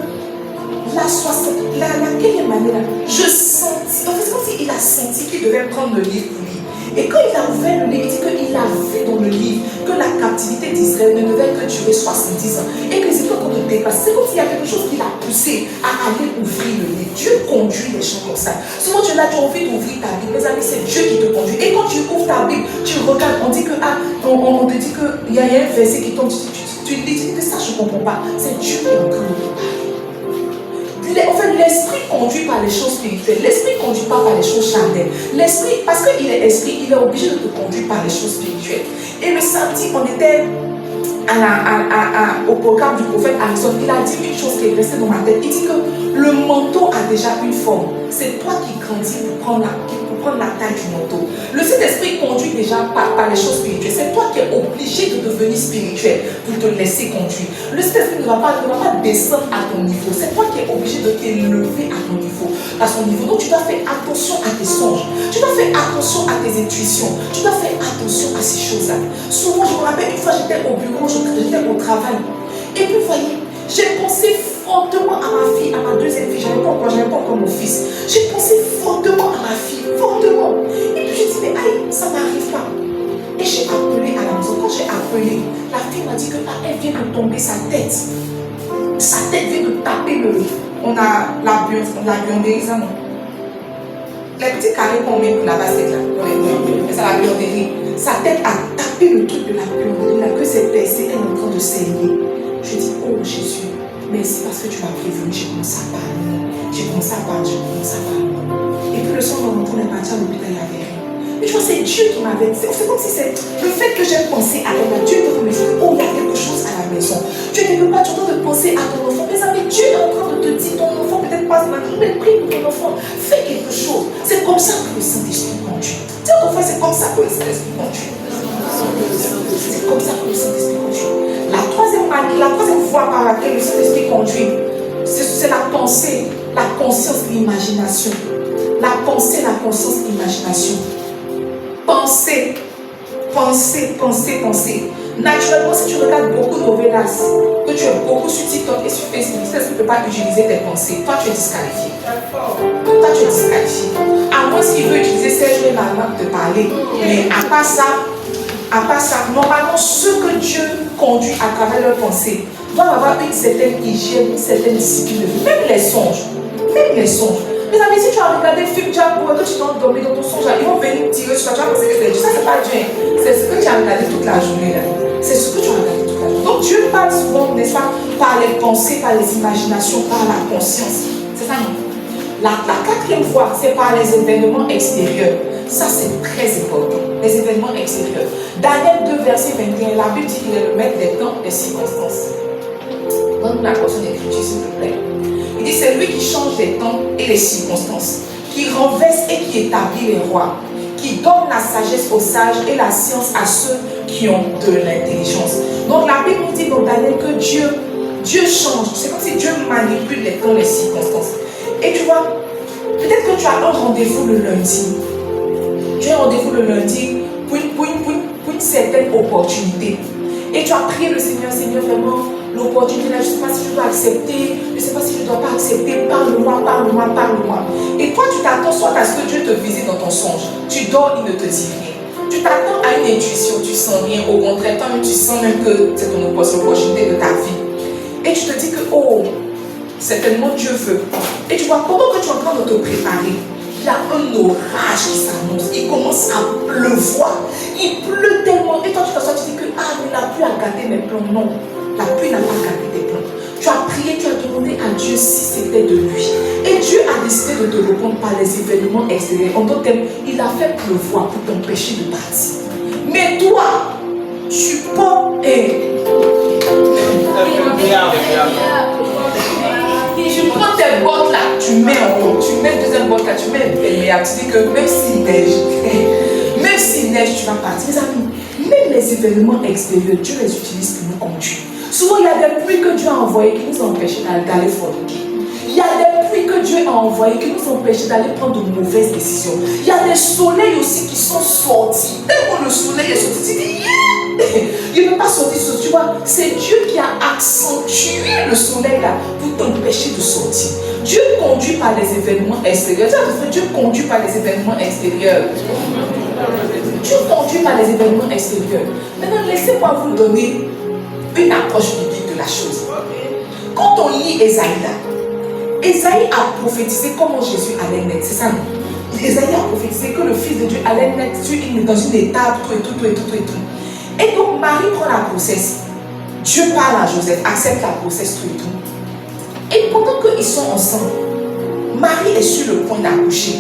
Speaker 2: laquelle manière, je sentis, en fait, c'est comme s'il a senti qu'il devait prendre le livre pour lire. Et quand il a ouvert le livre, il dit qu'il a vu dans le livre que la captivité d'Israël ne devait que durer 70 ans. Et que c'est quand on te dépasse, c'est comme s'il y a quelque chose qui l'a poussé à aller ouvrir le livre. Dieu conduit les gens comme ça. Souvent tu es là, tu as envie d'ouvrir ta Bible. Mes amis, c'est Dieu qui te conduit. Et quand tu ouvres ta Bible, tu regardes, on dit que, on te dit qu'il y a un verset qui tombe, tu dis que ça je ne comprends pas. C'est Dieu qui est en train de te parler. En fait, l'esprit conduit par les choses spirituelles. L'esprit ne conduit pas par les choses charnelles. L'esprit, parce qu'il est esprit, il est obligé de te conduire par les choses spirituelles. Et le samedi, on était au programme du prophète Harrison. Il a dit une chose qui est restée dans ma tête. Il dit que le manteau a déjà une forme. C'est toi qui grandis pour prendre la taille du manteau. Le Saint-Esprit conduit déjà par les choses spirituelles. C'est toi qui es obligé de devenir spirituel pour te laisser conduire. Le Saint-Esprit ne va pas descendre à ton niveau. C'est toi qui es obligé de t'élever à son niveau. Donc tu dois faire attention à tes songes. Tu dois faire attention à tes intuitions. Tu dois faire attention à ces choses-là. Souvent, je me rappelle, une fois j'étais au bureau, j'étais au travail. Et puis, vous voyez, j'ai pensé fortement à ma fille, à ma deuxième fille. Je n'avais pas encore mon fils. J'ai pensé fortement à ma fille, fortement. Et puis je dis, mais aïe, ça n'arrive pas. Et j'ai appelé à la maison. Quand j'ai appelé, la fille m'a dit que elle vient de tomber sa tête. Sa tête vient de taper on a la buanderie, ça non. Les petits carrés qu'on met pour la bassette là. C'est la buanderie. Sa tête a tapé le truc de la buanderie là, que c'est percé, elle est en train de saigner. Je dis, oh Jésus, merci parce que tu m'as prévenu. J'ai commencé à parler. Et puis le soir, on est parti à l'hôpital, il y avait rien. Mais tu vois, c'est Dieu qui m'avait dit. C'est comme si c'est le fait que j'ai pensé à elle. Dieu te dit, oh, il y a quelque chose à la maison. Tu ne peux pas, tu es en train de penser à ton enfant. Mes amis, Dieu est en train de te dire, ton enfant peut-être pas maintenant, mais prie pour ton enfant. Fais quelque chose. C'est comme ça que le Saint-Esprit conduit. Dis à ton frère, c'est comme ça que le Saint-Esprit conduit. C'est comme ça que le Saint-Esprit conduit. La troisième voie par laquelle le Saint-Esprit conduit, c'est la pensée, la conscience, l'imagination. La pensée, la conscience, l'imagination. Penser. Naturellement, si tu regardes beaucoup de novelas, que tu es beaucoup sur TikTok et sur Facebook, tu ne peux pas utiliser tes pensées. Toi, tu es disqualifié. À moins s'il veut utiliser Serge et Maman pour te parler. Mais à part ça, normalement, ce que Dieu conduit à travers leurs pensées doivent avoir une certaine hygiène, une certaine discipline de vie. Même les songes. Mes amis, si tu as regardé le film Django et que tu t'es endormi dans ton songe, ils vont venir tirer sur toi. Tu vas penser que c'est Dieu. Ça, c'est pas Dieu. C'est ce que tu as regardé toute la journée. C'est ce que tu as regardé toute la journée. Donc Dieu parle souvent, n'est-ce pas, par les pensées, par les imaginations, par la conscience. C'est ça, non? La quatrième voie, c'est par les événements extérieurs. Ça, c'est très important. Les événements extérieurs. Daniel 2, verset 21, la Bible dit qu'il est le maître des temps et des circonstances. Donne la portion d'écriture, s'il te plaît. Il dit c'est lui qui change les temps et les circonstances, qui renverse et qui établit les rois, qui donne la sagesse aux sages et la science à ceux qui ont de l'intelligence. Donc la Bible nous dit dans Daniel que Dieu change. C'est comme si Dieu manipule les temps et les circonstances. Et tu vois, peut-être que tu as un rendez-vous le lundi. Tu as un rendez-vous le lundi pour une certaine opportunité. Et tu as prié le Seigneur, vraiment, l'opportunité là, je ne sais pas si je dois accepter, je ne sais pas si je ne dois pas accepter, parle-moi. Et toi, tu t'attends soit à ce que Dieu te visite dans ton songe. Tu dors, il ne te dit rien. Tu t'attends à une intuition, tu ne sens rien. Au contraire, toi-même, tu sens même que c'est ton opportunité de ta vie. Et tu te dis que, oh, certainement Dieu veut. Et tu vois, pendant que tu es en train de te préparer, il y a un orage qui s'annonce. Il commence à pleuvoir. Il pleut tellement. Et toi, tu t'assois, tu dis que, mais la pluie a gâté mes plans. Non, la pluie n'a pas gâté tes plans. Tu as prié, tu as demandé à Dieu si c'était de lui. Et Dieu a décidé de te répondre par les événements extérieurs. En d'autres termes, il a fait pleuvoir pour t'empêcher de partir. Mais toi, tu portes mets le deuxième vodka, tu mets l'imperméable, tu dis que même s'il neige, tu vas partir. Mes amis, même les événements extérieurs, Dieu les utilise pour nous conduire. Souvent, il y a des pluies que Dieu a envoyées qui nous ont empêchés d'aller forniquer. Il y a des pluies que Dieu a envoyées qui nous ont empêchés d'aller prendre de mauvaises décisions. Il y a des soleils aussi qui sont sortis. Tellement le soleil est sorti, tu dis, yeah! Il ne peut pas sortir, tu vois. C'est Dieu qui a accentué le soleil là pour t'empêcher de sortir. Dieu conduit par les événements extérieurs. Dieu conduit par les événements extérieurs. Dieu conduit par les événements extérieurs. Maintenant, laissez-moi vous donner une approche biblique de la chose. Quand on lit Ésaïe a prophétisé comment Jésus allait naître. C'est ça, non? Ésaïe a prophétisé que le Fils de Dieu allait naître dans une étape, tout. Et donc, Marie prend la grossesse. Dieu parle à Joseph, accepte la grossesse, tout. Et pendant qu'ils sont ensemble, Marie est sur le point d'accoucher.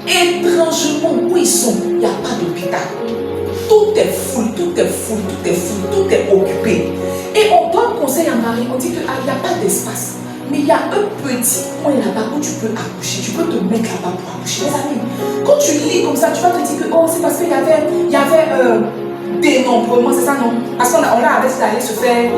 Speaker 2: Étrangement, où ils sont, il n'y a pas d'hôpital. Tout est full, tout est occupé. Et on donne conseil à Marie, on dit qu'il n'y a pas d'espace. Mais il y a un petit point là-bas où tu peux accoucher. Tu peux te mettre là-bas pour accoucher. Les amis, quand tu lis comme ça, tu vas te dire que c'est parce qu'il y avait dénombrement, c'est ça, non? Parce qu'on a arrêté d'aller se faire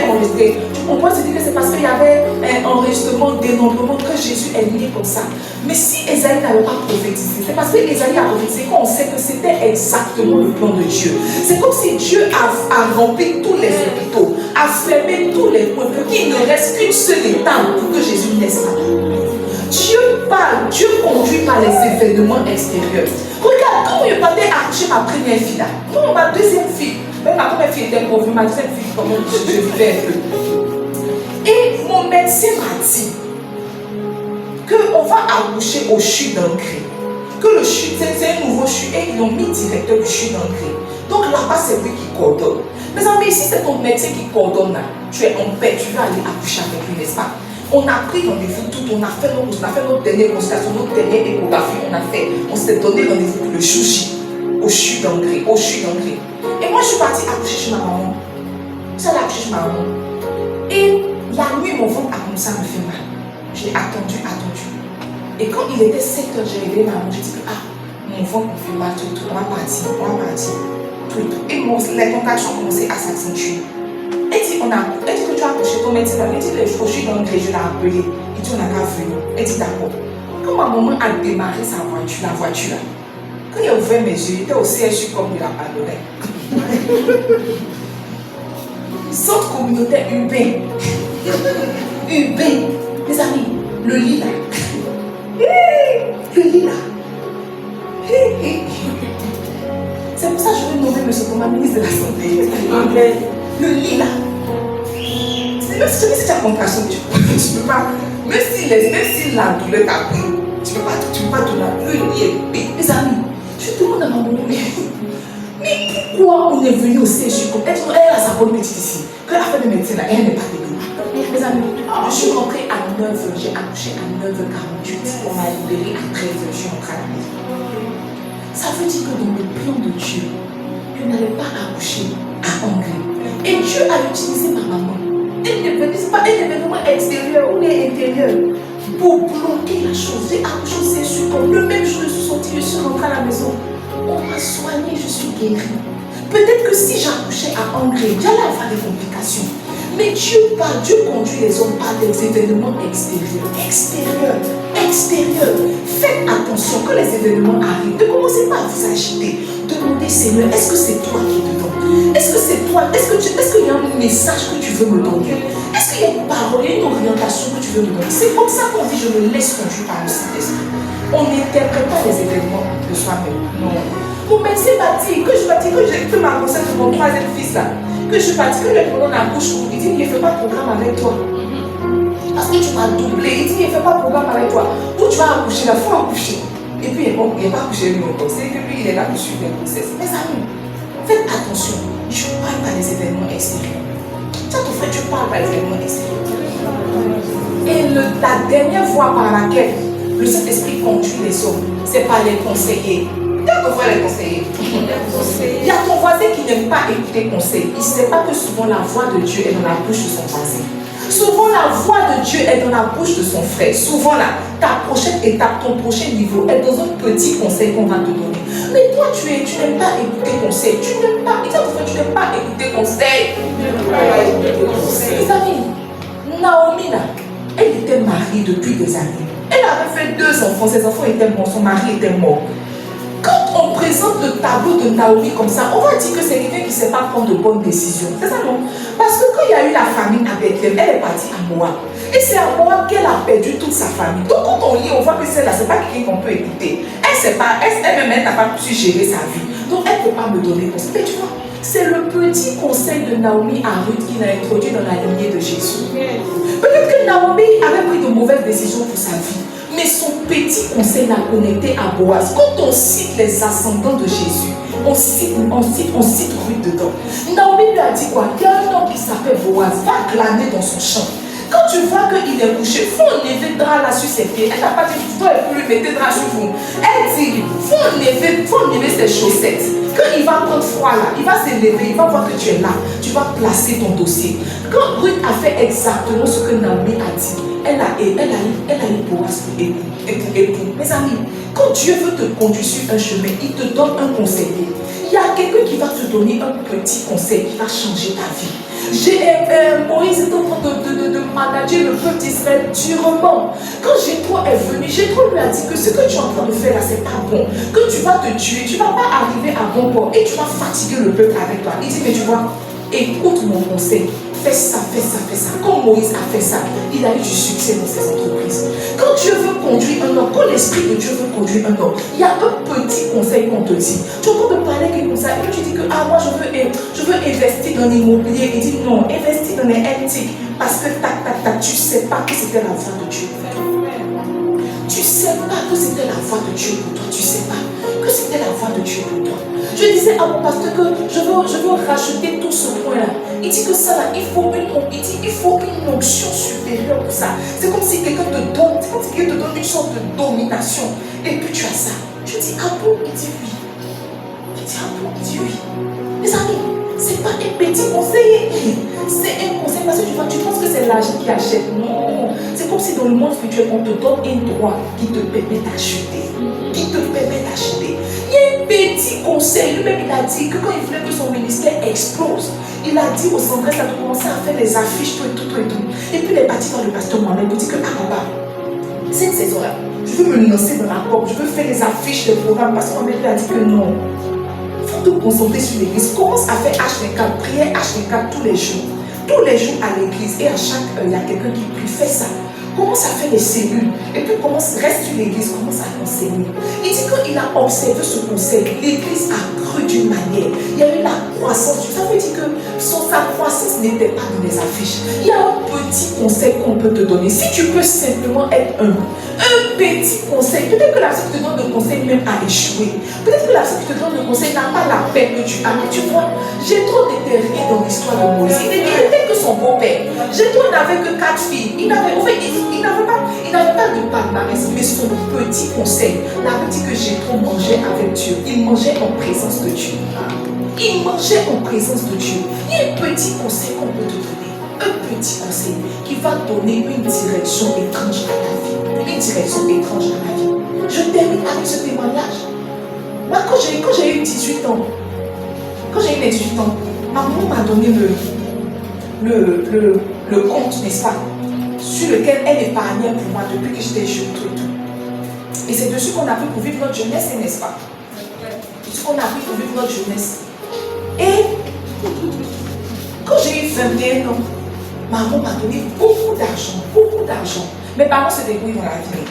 Speaker 2: enregistrer. On peut se dire que c'est parce qu'il y avait un enregistrement, dénombrement que Jésus est né comme ça. Mais si Ésaïe n'avait pas prophétisé, c'est parce que Ésaïe a prophétisé qu'on sait que c'était exactement le plan de Dieu. C'est comme si Dieu a rempli tous les hôpitaux, a fermé tous les points pour qu'il ne reste qu'une seule étape pour que Jésus naisse là. Dieu parle, Dieu conduit par les événements extérieurs. Regarde, quand je partais accoucher ma première fille là, non, ma deuxième fille, même ma première fille était pauvre, ma deuxième fille, comment je vivais un peu. Et mon médecin m'a dit qu'on va accoucher au CHU d'Angers. Que le CHU, c'est un nouveau CHU et ils l'ont mis directeur du CHU d'Angers. Donc là-bas, c'est lui qui coordonne. Mais si c'est ton médecin qui coordonne là, tu es en paix, tu vas aller accoucher avec lui, n'est-ce pas? On a pris rendez-vous tout, on a fait notre dernière consultation, notre dernière échographie, on s'est donné rendez-vous pour le jour J, au CHU d'Angers. Et moi, je suis partie accoucher chez ma maman. Je suis allée accoucher chez ma maman. Et la nuit, mon ventre a commencé à me faire mal. J'ai attendu. Et quand il était 7h, j'ai réveillé ma maman, j'ai dit que mon ventre me fait mal, tout, on va partir. Tout. Et les contractions ont commencé à s'accentuer. Elle dit que tu as accouché ton médecin, elle dit que je suis dans le gré, je l'ai appelé. Elle dit on n'a qu'à venir. Elle dit d'accord. Quand ma maman a démarré la voiture là, quand il a ouvert mes yeux, il était au CHU comme il la pardonnait. Centre communautaire urbain. Les amis, le lit là. C'est pour ça que je vais nommer M. Thomas, ministre de la Santé. Le lit là. Même si tu as contraction, tu peux pas. Même si la douleur t'a pris, tu peux pas donner. Le lit est bête. Mes amis, je demande à ma maman, mais pourquoi on est venu au CHU comme elle a sa bonne petite ici, que la femme de médecine là, elle n'est pas debout. Mes amis, je suis rentrée à 9h, j'ai accouché à 9h48, on m'a libérée à 13h, je suis rentrée à la maison. Ça veut dire que dans le plan de Dieu, je n'allais pas accoucher à Angers. Et Dieu a utilisé ma maman. Ce n'est pas un événement extérieur ou intérieur pour bloquer la chose. J'ai accouché au CHU comme le même jour je suis sortie, je suis rentrée à la maison. On m'a soignée, je suis guérie. Peut-être que si j'accouchais à Angers, j'allais avoir des complications. Mais Dieu parle, Dieu conduit les hommes par des événements extérieurs. Faites attention que les événements arrivent. Ne commencez pas à vous agiter. Demandez Seigneur, est-ce que c'est toi qui es dedans? Est-ce que c'est toi? Est-ce qu'il y a un message que tu veux me donner? Est-ce qu'il y a une parole, une orientation que tu veux me donner? C'est comme ça qu'on dit je me laisse conduire par le Saint-Esprit. On n'interprète pas les événements de soi-même. Non. Mon médecin m'a dit que j'ai fait ma grossesse de mon troisième fils là. Que je suis partie, que le pendant la bouche, il dit, il ne fait pas de programme avec toi. Parce que tu m'as doublé, il dit, il ne fait pas de programme avec toi. Où tu vas accoucher, il faut accoucher. Et puis, il n'est pas accouché lui encore. C'est que lui, il est là pour suivre les grossesses. Mes amis, faites attention. Je parle pas des événements extérieurs. Tu as ton frère, tu parles pas des événements extérieurs. Et la dernière voie par laquelle le Saint-Esprit conduit les hommes, c'est par les conseillers. Regarde ton frère les conseillers. Il y a ton voisin qui n'aime pas écouter conseil. Il ne sait pas que souvent la voix de Dieu est dans la bouche de son voisin. Souvent, la voix de Dieu est dans la bouche de son frère. Souvent, là, ta prochaine étape, ton prochain niveau est dans un petit conseil qu'on va te donner. Mais toi, tu n'aimes pas écouter conseil. Tu n'aimes pas écouter conseil. Les amis, Naomi, là, elle était mariée depuis des années. Elle avait fait 2 enfants. Ses enfants étaient morts. Son mari était mort. Quand on présente le tableau de Naomi comme ça, on va dire que c'est quelqu'un qui ne sait pas prendre de bonnes décisions. C'est ça, non? Parce que quand il y a eu la famine à Bethléem, elle est partie à Moab. Et c'est à Moab qu'elle a perdu toute sa famille. Donc quand on lit, on voit que celle-là, ce n'est pas quelqu'un qu'on peut écouter. Elle n'a pas pu gérer sa vie. Donc elle ne peut pas me donner conseil. Mais tu vois, c'est le petit conseil de Naomi à Ruth qui l'a introduit dans la lignée de Jésus. Peut-être que Naomi avait pris de mauvaises décisions pour sa vie. Mais son petit conseil l'a connecté à Boaz. Quand on cite les ascendants de Jésus, on cite Ruth dedans. Naomi lui a dit quoi? Il y a un homme qui s'appelle Boaz, va glaner dans son champ. Quand tu vois qu'il est couché, il faut enlever le drap là sur ses pieds. Elle n'a pas dit, toi, elle peut lui mettre le drap sur vous. Elle dit, il faut enlever ses chaussettes. Quand il va prendre froid là, il va s'élever, il va voir que tu es là. Tu vas placer ton dossier. Quand Ruth a fait exactement ce que Naomi a dit, elle a eu Boaz pour époux. Mes amis, quand Dieu veut te conduire sur un chemin, il te donne un conseiller. Il y a quelqu'un qui va te donner un petit conseil qui va changer ta vie. Moïse est en train de manager le peuple d'Israël durement. Quand Jéthro est venu, Jéthro lui a dit que ce que tu es en train de faire là, c'est pas bon. Que tu vas te tuer, tu ne vas pas arriver à bon port et tu vas fatiguer le peuple avec toi. Il dit, mais tu vois, écoute mon conseil. Fais ça, fais ça, fais ça. Quand Moïse a fait ça, il a eu du succès dans ses entreprises. Quand Dieu veut conduire un homme, quand l'Esprit de Dieu veut conduire un homme, il y a un petit conseil qu'on te dit. Tu es en train de parler comme ça, et puis tu dis que moi je veux investir dans l'immobilier. Il dit non, investir dans les éthiques. Parce que tu ne sais pas que c'était la voix de Dieu. Tu ne sais pas que c'était la voix de Dieu pour toi. Tu ne sais pas que c'était la voix de Dieu pour toi. Je disais à mon pasteur que je veux racheter tout ce point-là. Il dit que ça là, il faut une onction supérieure pour ça. C'est comme si quelqu'un te donne une sorte de domination. Et puis tu as ça. Je dis, ah bon? Il dit oui. Je dis, ah bon? Il dit oui. Mes amis, c'est pas un petit conseiller. C'est un conseil parce que tu penses que c'est l'argent qui achète. Non. C'est comme si dans le monde spirituel, on te donne un droit qui te permet d'acheter. Il y a un petit conseil. Lui-même, il a dit que quand il voulait que son ministère explose, il a dit aux centresses de commencer à faire des affiches, tout. Et puis il est parti dans le pasteur Mohamed pour dire que, papa, cette saison-là, je veux me lancer dans la porte, je veux faire des affiches, des programmes. Parce que Mohamed lui a dit que non. Il faut te concentrer sur l'église. Commence à faire H24, prière H24 tous les jours. Tous les jours à l'église. Et à chaque heure, il y a quelqu'un qui prie. Fais ça. Commence à faire des cellules. Et puis reste sur l'église, commence à enseigner. Il dit qu'il a observé ce conseil. L'église a cru d'une manière. Il y a eu la croissance. Ça veut dire que sa croissance n'était pas dans les affiches. Il y a un petit conseil qu'on peut te donner. Si tu peux simplement être humble. Un petit conseil. Peut-être que la personne qui te donne le conseil même a échoué. Peut-être que la personne qui te donne le conseil n'a pas la paix que tu as. Mais tu vois, j'ai trop déterminé dans l'histoire de Moïse. Il n'était que son beau-père. Jéthro n'avait que 4 filles. Il n'avait pas de palmarès, mais son petit conseil. La Bible dit que Jéthro mangeait avec Dieu. Il mangeait en présence de Dieu. Il mangeait en présence de Dieu. Il y a un petit conseil qu'on peut te donner. Un petit conseil qui va donner une direction étrange à ta vie. Une direction étrange à ta vie. Je termine avec ce témoignage. Moi, quand j'ai eu 18 ans, maman m'a donné le compte, n'est-ce pas, sur lequel elle épargnait pour moi depuis que j'étais jeune, tout. Et c'est dessus qu'on a pris pour vivre notre jeunesse, n'est-ce pas? C'est ce qu'on a pris pour vivre notre jeunesse. Et quand j'ai eu 21 ans, maman m'a donné beaucoup d'argent. Mes parents se débrouillent dans la vie.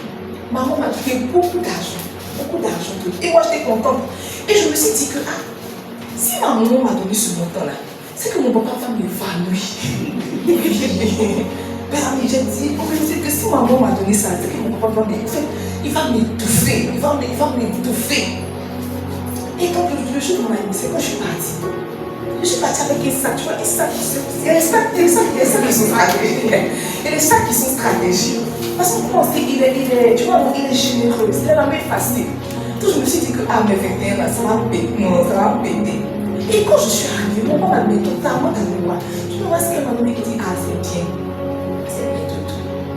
Speaker 2: Maman m'a donné beaucoup d'argent. Et moi j'étais contente. Et je me suis dit que, si ma maman m'a donné ce montant-là, c'est que mon papa va m'évanouir. J'ai dit que si maman m'a donné ça, c'est que mon papa va m'étouffer. Il va m'étouffer. Et donc le jour de mon anniversaire, quand je suis partie avec un sac, tu vois, il y a des sacs qui sont stratégiques. Il y a des sacs qui sont stratégiques. Parce qu'on pense qu'il est généreux, c'est la même facile. Donc je me suis dit que, mes 21 là, ça va me péter. Et quand je suis arrivée, mon maman m'a mis totalement dans le noir. Tu vois ce qu'elle m'a donné, qui dit, c'est bien.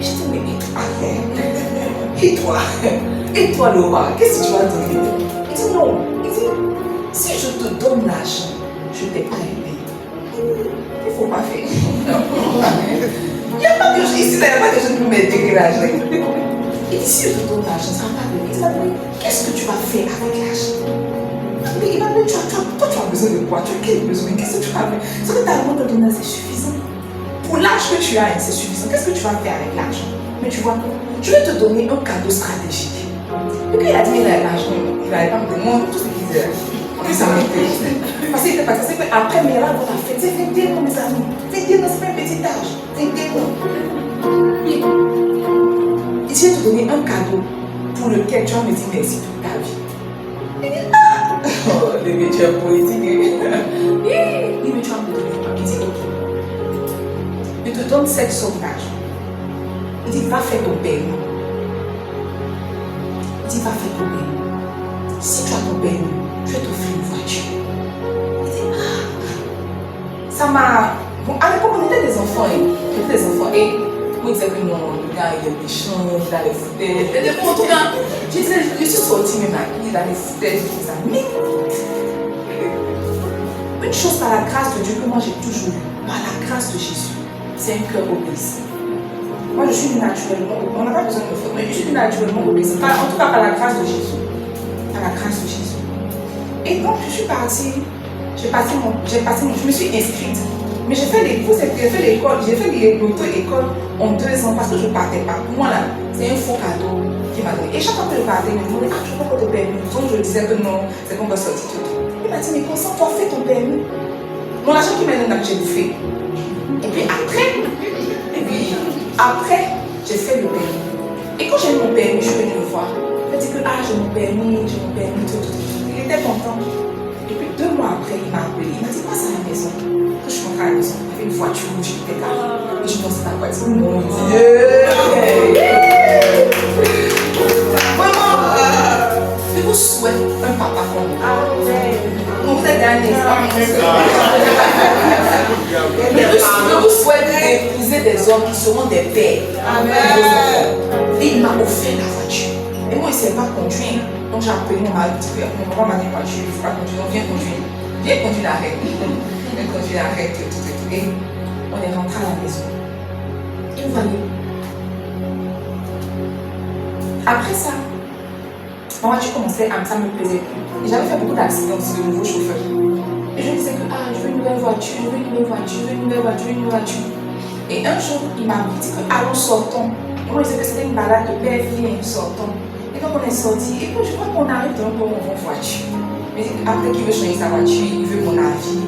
Speaker 2: Je dis, mais et toi? Et toi, le roi, qu'est-ce que tu vas donner? Il dit, non. Il dit, si je te donne l'argent, je t'ai pas aimé. Il ne faut pas faire. Il n'y a pas de ici, il n'y a pas de gens qui me mettent des l'argent. Il dit, si je te donne l'argent, ça va pas donner. Il va dire, qu'est-ce que tu vas faire avec l'argent? Il va dire, toi, tu as besoin de quoi? Tu as quel besoin? Qu'est-ce que tu vas faire? Ce que ta maman te donne, c'est suffisant. Pour l'âge que tu as, c'est suffisant. Qu'est-ce que tu vas faire avec l'argent? Mais tu vois, je vais te donner un cadeau stratégique. Et puis il a dit, il a l'argent, il n'avait pas me demander tout ce qu'il disait. Ça m'intéresse. Parce qu'il était parti, c'est qu'après, mais là, on a fait, c'est 21 ans, mes amis. 21 ans, c'est pas un petit âge. 21 ans. Il dit, je vais te donner un cadeau pour lequel tu vas me dire merci toute ta vie. Il dit, ah! Oh, le métier politique. Il dit, mais tu vas me donner quoi? Il dit, ok. Je te donne cette somme d'argent. Il dit, va faire ton paiement. Il dit, va faire ton paiement. Si tu as ton paiement, je vais t'offrir une voiture. Il dit, ah, ça m'a... Bon, à l'époque, on était des enfants, et on disait que non, le gars, il est méchant, il a les foutaises. En tout cas, je disais, je suis sortie même à il a les foutaises, tout ça. Mais, une chose par la grâce de Dieu que moi j'ai toujours eu, par la grâce de Jésus, c'est un cœur obéissant. Moi, je suis naturellement, on n'a pas besoin de me faire, mais je suis naturellement obéissant. En tout cas, par la grâce de Jésus. Par la grâce de Jésus. Et donc, je suis partie, je me suis inscrite. Mais j'ai fait l'école, j'ai fait l'auto-école en 2 ans parce que je ne partais pas. Pour moi, là, c'est un faux cadeau qui m'a donné. Et chaque fois que je partais, il me demandait, ah, tu veux pas ton permis? Donc, je disais que non, c'est qu'on va sortir tout. Il m'a dit, mais concentre-toi, fais ton permis. Mon argent qui m'a donné, j'ai bouffé. Et puis après, j'ai fait le permis. Et quand j'ai eu mon permis, je suis venue le voir. Il m'a dit que, ah, j'ai mon permis, tout. Il était content. Et puis 2 mois après, il m'a appelé. Il m'a dit, passe à la maison. Quand je suis rentrée à la maison, il y avait une voiture où j'étais là. Et je pensais à quoi? Il dit, mon Dieu! Vraiment, je vous souhaite un papa comme moi. Vous êtes un exemple. Je vous souhaite d'épouser des hommes qui seront des pères. Amen. Et il m'a offert la voiture. Et moi, il ne savait pas conduire. Donc j'ai appelé mon mari, mon papa m'a dit voiture, il ne faut pas conduire, donc viens conduire. Viens conduire la règle. Viens conduire la règle, tout. Et on est rentré à la maison. Et vous voyez. Après ça, ma voiture commençait à ça me plaisait plus. Et j'avais fait beaucoup d'accidents aussi de nouveaux chauffeurs. Et je me disais que je veux une nouvelle voiture, une voiture. Et un jour, il m'a dit que allons sortons. Et moi, je disais que c'était une balade de belle vie, sortons. Et donc on est sorti, et puis je crois qu'on arrive dans une bonne voiture. Mais après qu'il veut changer sa voiture, il veut mon avis.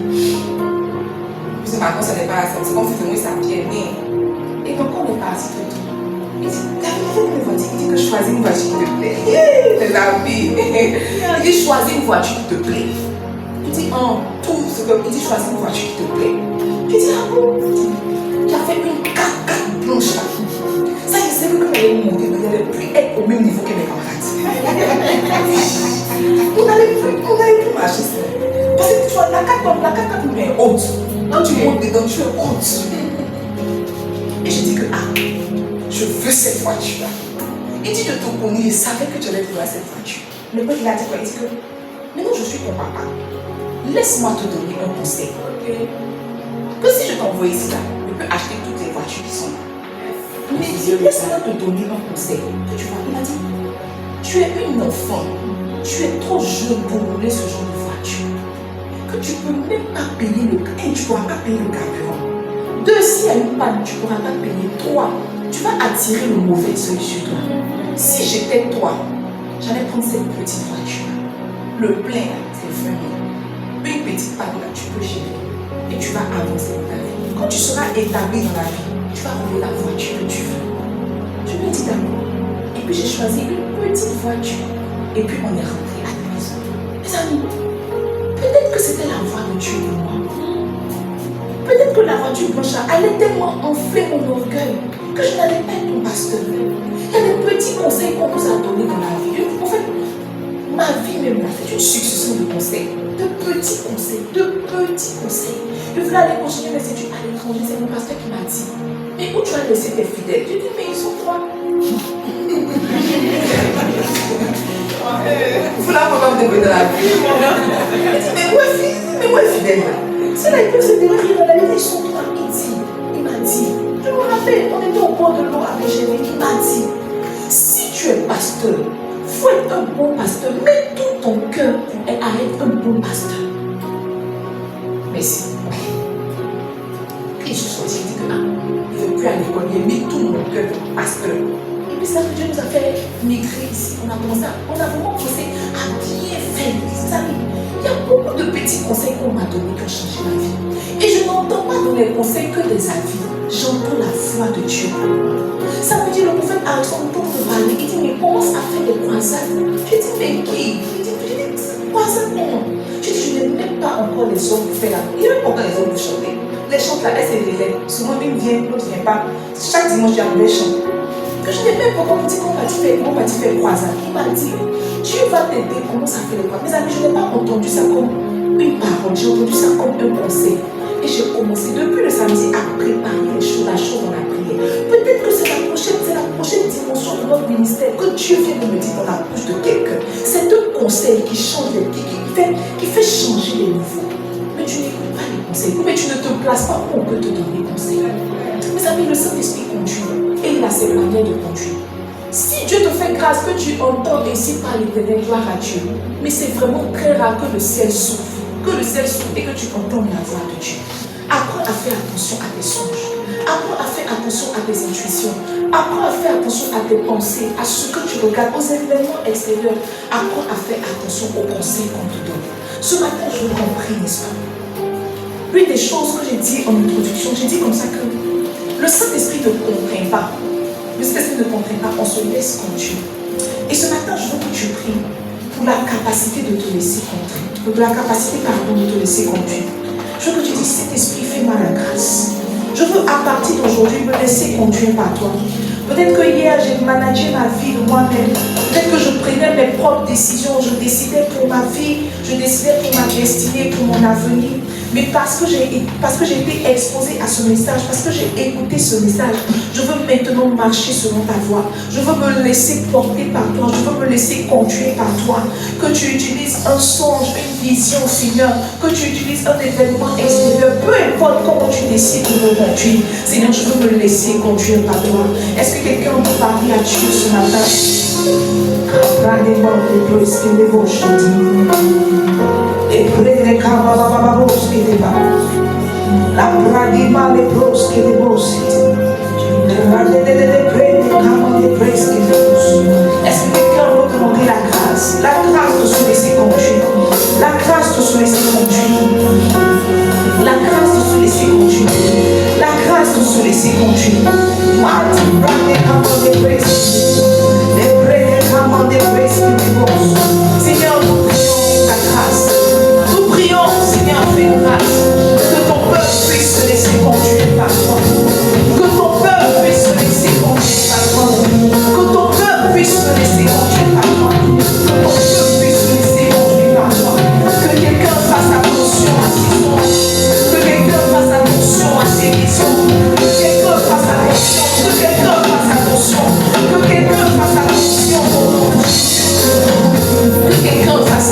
Speaker 2: Puis maintenant, ça n'est pas ça, c'est comme si moi ça vient. Et donc on est parti tout. Il dit, t'as vu une voiture? Il dit que choisis une voiture qui te plaît. Les amis. Il dit, choisis une voiture qui te plaît. Il dit, tout ce que. Il dit, choisis une voiture qui te plaît. Je dis, ah bon? Il a fait une 4x4 blanche là. Ça, je sais que quand elle est montée, elle n'allait plus être au même niveau que mes camarades. On n'allait plus marcher ça. Parce que tu vois, la 4x4 est haute. Quand tu montes dedans, tu es haute. Et je dis que, je veux cette voiture-là. Il dit, je te connais, je savais que tu allais vouloir cette voiture. Le peuple il a dit quoi? Il dit que, maintenant je suis ton papa. Laisse-moi te donner un conseil. Que si je t'envoie ici là, je peux acheter toutes les voitures qui sont là. Mais laisse-moi te donner un conseil. Que tu vois, il m'a dit, tu es une enfant, tu es trop jeune pour rouler ce genre de voiture. Que tu ne peux même pas payer tu ne pourras pas payer le carburant. 2, s'il y a une panne, tu ne pourras pas payer. 3, tu vas attirer le mauvais œil sur toi. Si j'étais toi, j'allais prendre cette petite voiture. Le plein, c'est le feu. Une petite panne là, tu peux gérer. Et tu vas avancer dans ta vie. Quand tu seras établi dans la vie, tu vas rouler la voiture que tu veux. Je lui ai dit d'amour. Et puis j'ai choisi une petite voiture. Et puis on est rentré à la maison. Mes amis, peut-être que c'était la voix de Dieu pour moi. Peut-être que la voiture blanche allait tellement enfler mon orgueil que je n'allais pas être ton pasteur. Il y a des petits conseils qu'on nous a donnés dans la vie. En fait, ma vie même là, c'est une succession de conseils, de petits conseils, Je voulais aller continuer mes études à l'étranger, c'est mon pasteur qui m'a dit, mais où tu as laissé tes fidèles? Je dis, mais ils sont trois. Vous la vraiment de la vie. Elle dit, mais où est fidèle là? C'est là, il peut se décrire dans la vie, ils sont trois. Il m'a dit, je me rappelle, on était au bord de l'eau avec Jérémie, il m'a dit, si tu es pasteur, il faut être un bon pasteur, mets tout ton cœur pour être un bon pasteur. Mais si, et je suis sortie, il dit que il ne veut plus à l'école, il a mis tout mon cœur pour pasteur. Et puis ça, Dieu nous a fait migrer ici, on a vraiment commencé à bien faire l'église. Il y a beaucoup de petits conseils qu'on m'a donnés qui ont changé ma vie. Et je n'entends pas dans les conseils que des avis. J'entends la voix de Dieu. Ça veut dire le prophète a son tour de parler. Il dit, mais commence à faire des croisades. Je dis, mais qui? Il dit, croisades comment? Je dis, je n'ai même pas encore les hommes pour faire la. Il n'y a même pas encore les hommes pour chanter. Les chants là, elles se délèvent. Souvent, une vient, l'autre ne vient pas. Chaque dimanche, il y a des chants. Que je n'ai même pas encore dit qu'on va faire croisade. Il m'a dit, Dieu va t'aider, commence à faire les croisades. Mes amis, je n'ai pas entendu ça comme une parole, j'ai entendu ça comme un conseil. Et j'ai commencé depuis le samedi à préparer les choses, la chose dans la prière. Peut-être que c'est la prochaine dimension de notre ministère que Dieu vient de me dire dans la bouche de quelqu'un. C'est un conseil qui change les vies, qui fait changer les niveaux. Mais tu n'écoutes pas les conseils. Mais tu ne te places pas où on peut te donner des conseils. Mes amis, le Saint-Esprit conduit. Et il a ses manières de conduire. Si Dieu te fait grâce que tu entends ainsi par l'Éternel, gloire à Dieu. Mais c'est vraiment très rare que le ciel s'ouvre. Et que tu entends la voix de Dieu. Apprends à faire attention à tes songes. Apprends à faire attention à tes intuitions. Apprends à faire attention à tes pensées, à ce que tu regardes, aux événements extérieurs. Apprends à faire attention aux conseils qu'on te donne. Ce matin, je veux qu'on prie, n'est-ce pas? L'une des choses que j'ai dit en introduction, j'ai dit comme ça que le Saint-Esprit ne contraint pas. Le Saint-Esprit ne contraint pas, on se laisse conduire. Et ce matin, je veux que tu pries pour la capacité de te laisser conduire. Pour la capacité, pardon, de te laisser conduire. Je veux que tu dises, cet esprit, fais-moi la grâce. Je veux à partir d'aujourd'hui me laisser conduire par toi. Peut-être que hier, j'ai managé ma vie de moi-même. Peut-être que je prenais mes propres décisions. Je décidais pour ma vie, je décidais pour ma destinée, pour mon avenir. Mais parce que j'ai été exposée à ce message, parce que j'ai écouté ce message, je veux maintenant marcher selon ta voie. Je veux me laisser porter par toi. Je veux me laisser conduire par toi. Que tu utilises un songe, une vision, Seigneur. Que tu utilises un événement extérieur. Peu importe comment tu décides de me conduire. Seigneur, je veux me laisser conduire par toi. Est-ce que quelqu'un peut parler à Dieu ce matin? La pradima le pros que de bosit. Est-ce que quelqu'un veut demander la grâce de se laisser conduire? La grâce de se laisser conduire. La grâce de se laisser conduire. La grâce de se laisser conduire. Seigneur, nous prions ta grâce. Nous prions, Seigneur, fais grâce. Que ton peuple puisse se laisser conduire par toi. Que ton peuple puisse se laisser conduire par toi. Que ton peuple puisse se laisser conduire par toi. Que ton peuple puisse se laisser conduire par toi. Que quelqu'un fasse attention à ses songes. Que quelqu'un fasse attention à ses visions. Que quelqu'un fasse attention. Que quelqu'un fasse attention. Que quelqu'un fasse attention. Que quelqu'un fasse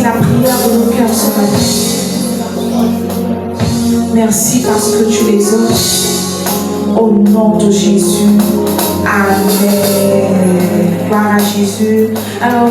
Speaker 1: la prière de nos cœurs ce matin. Merci parce que tu les honores. Au nom de Jésus. Amen. Gloire à Jésus. Alors,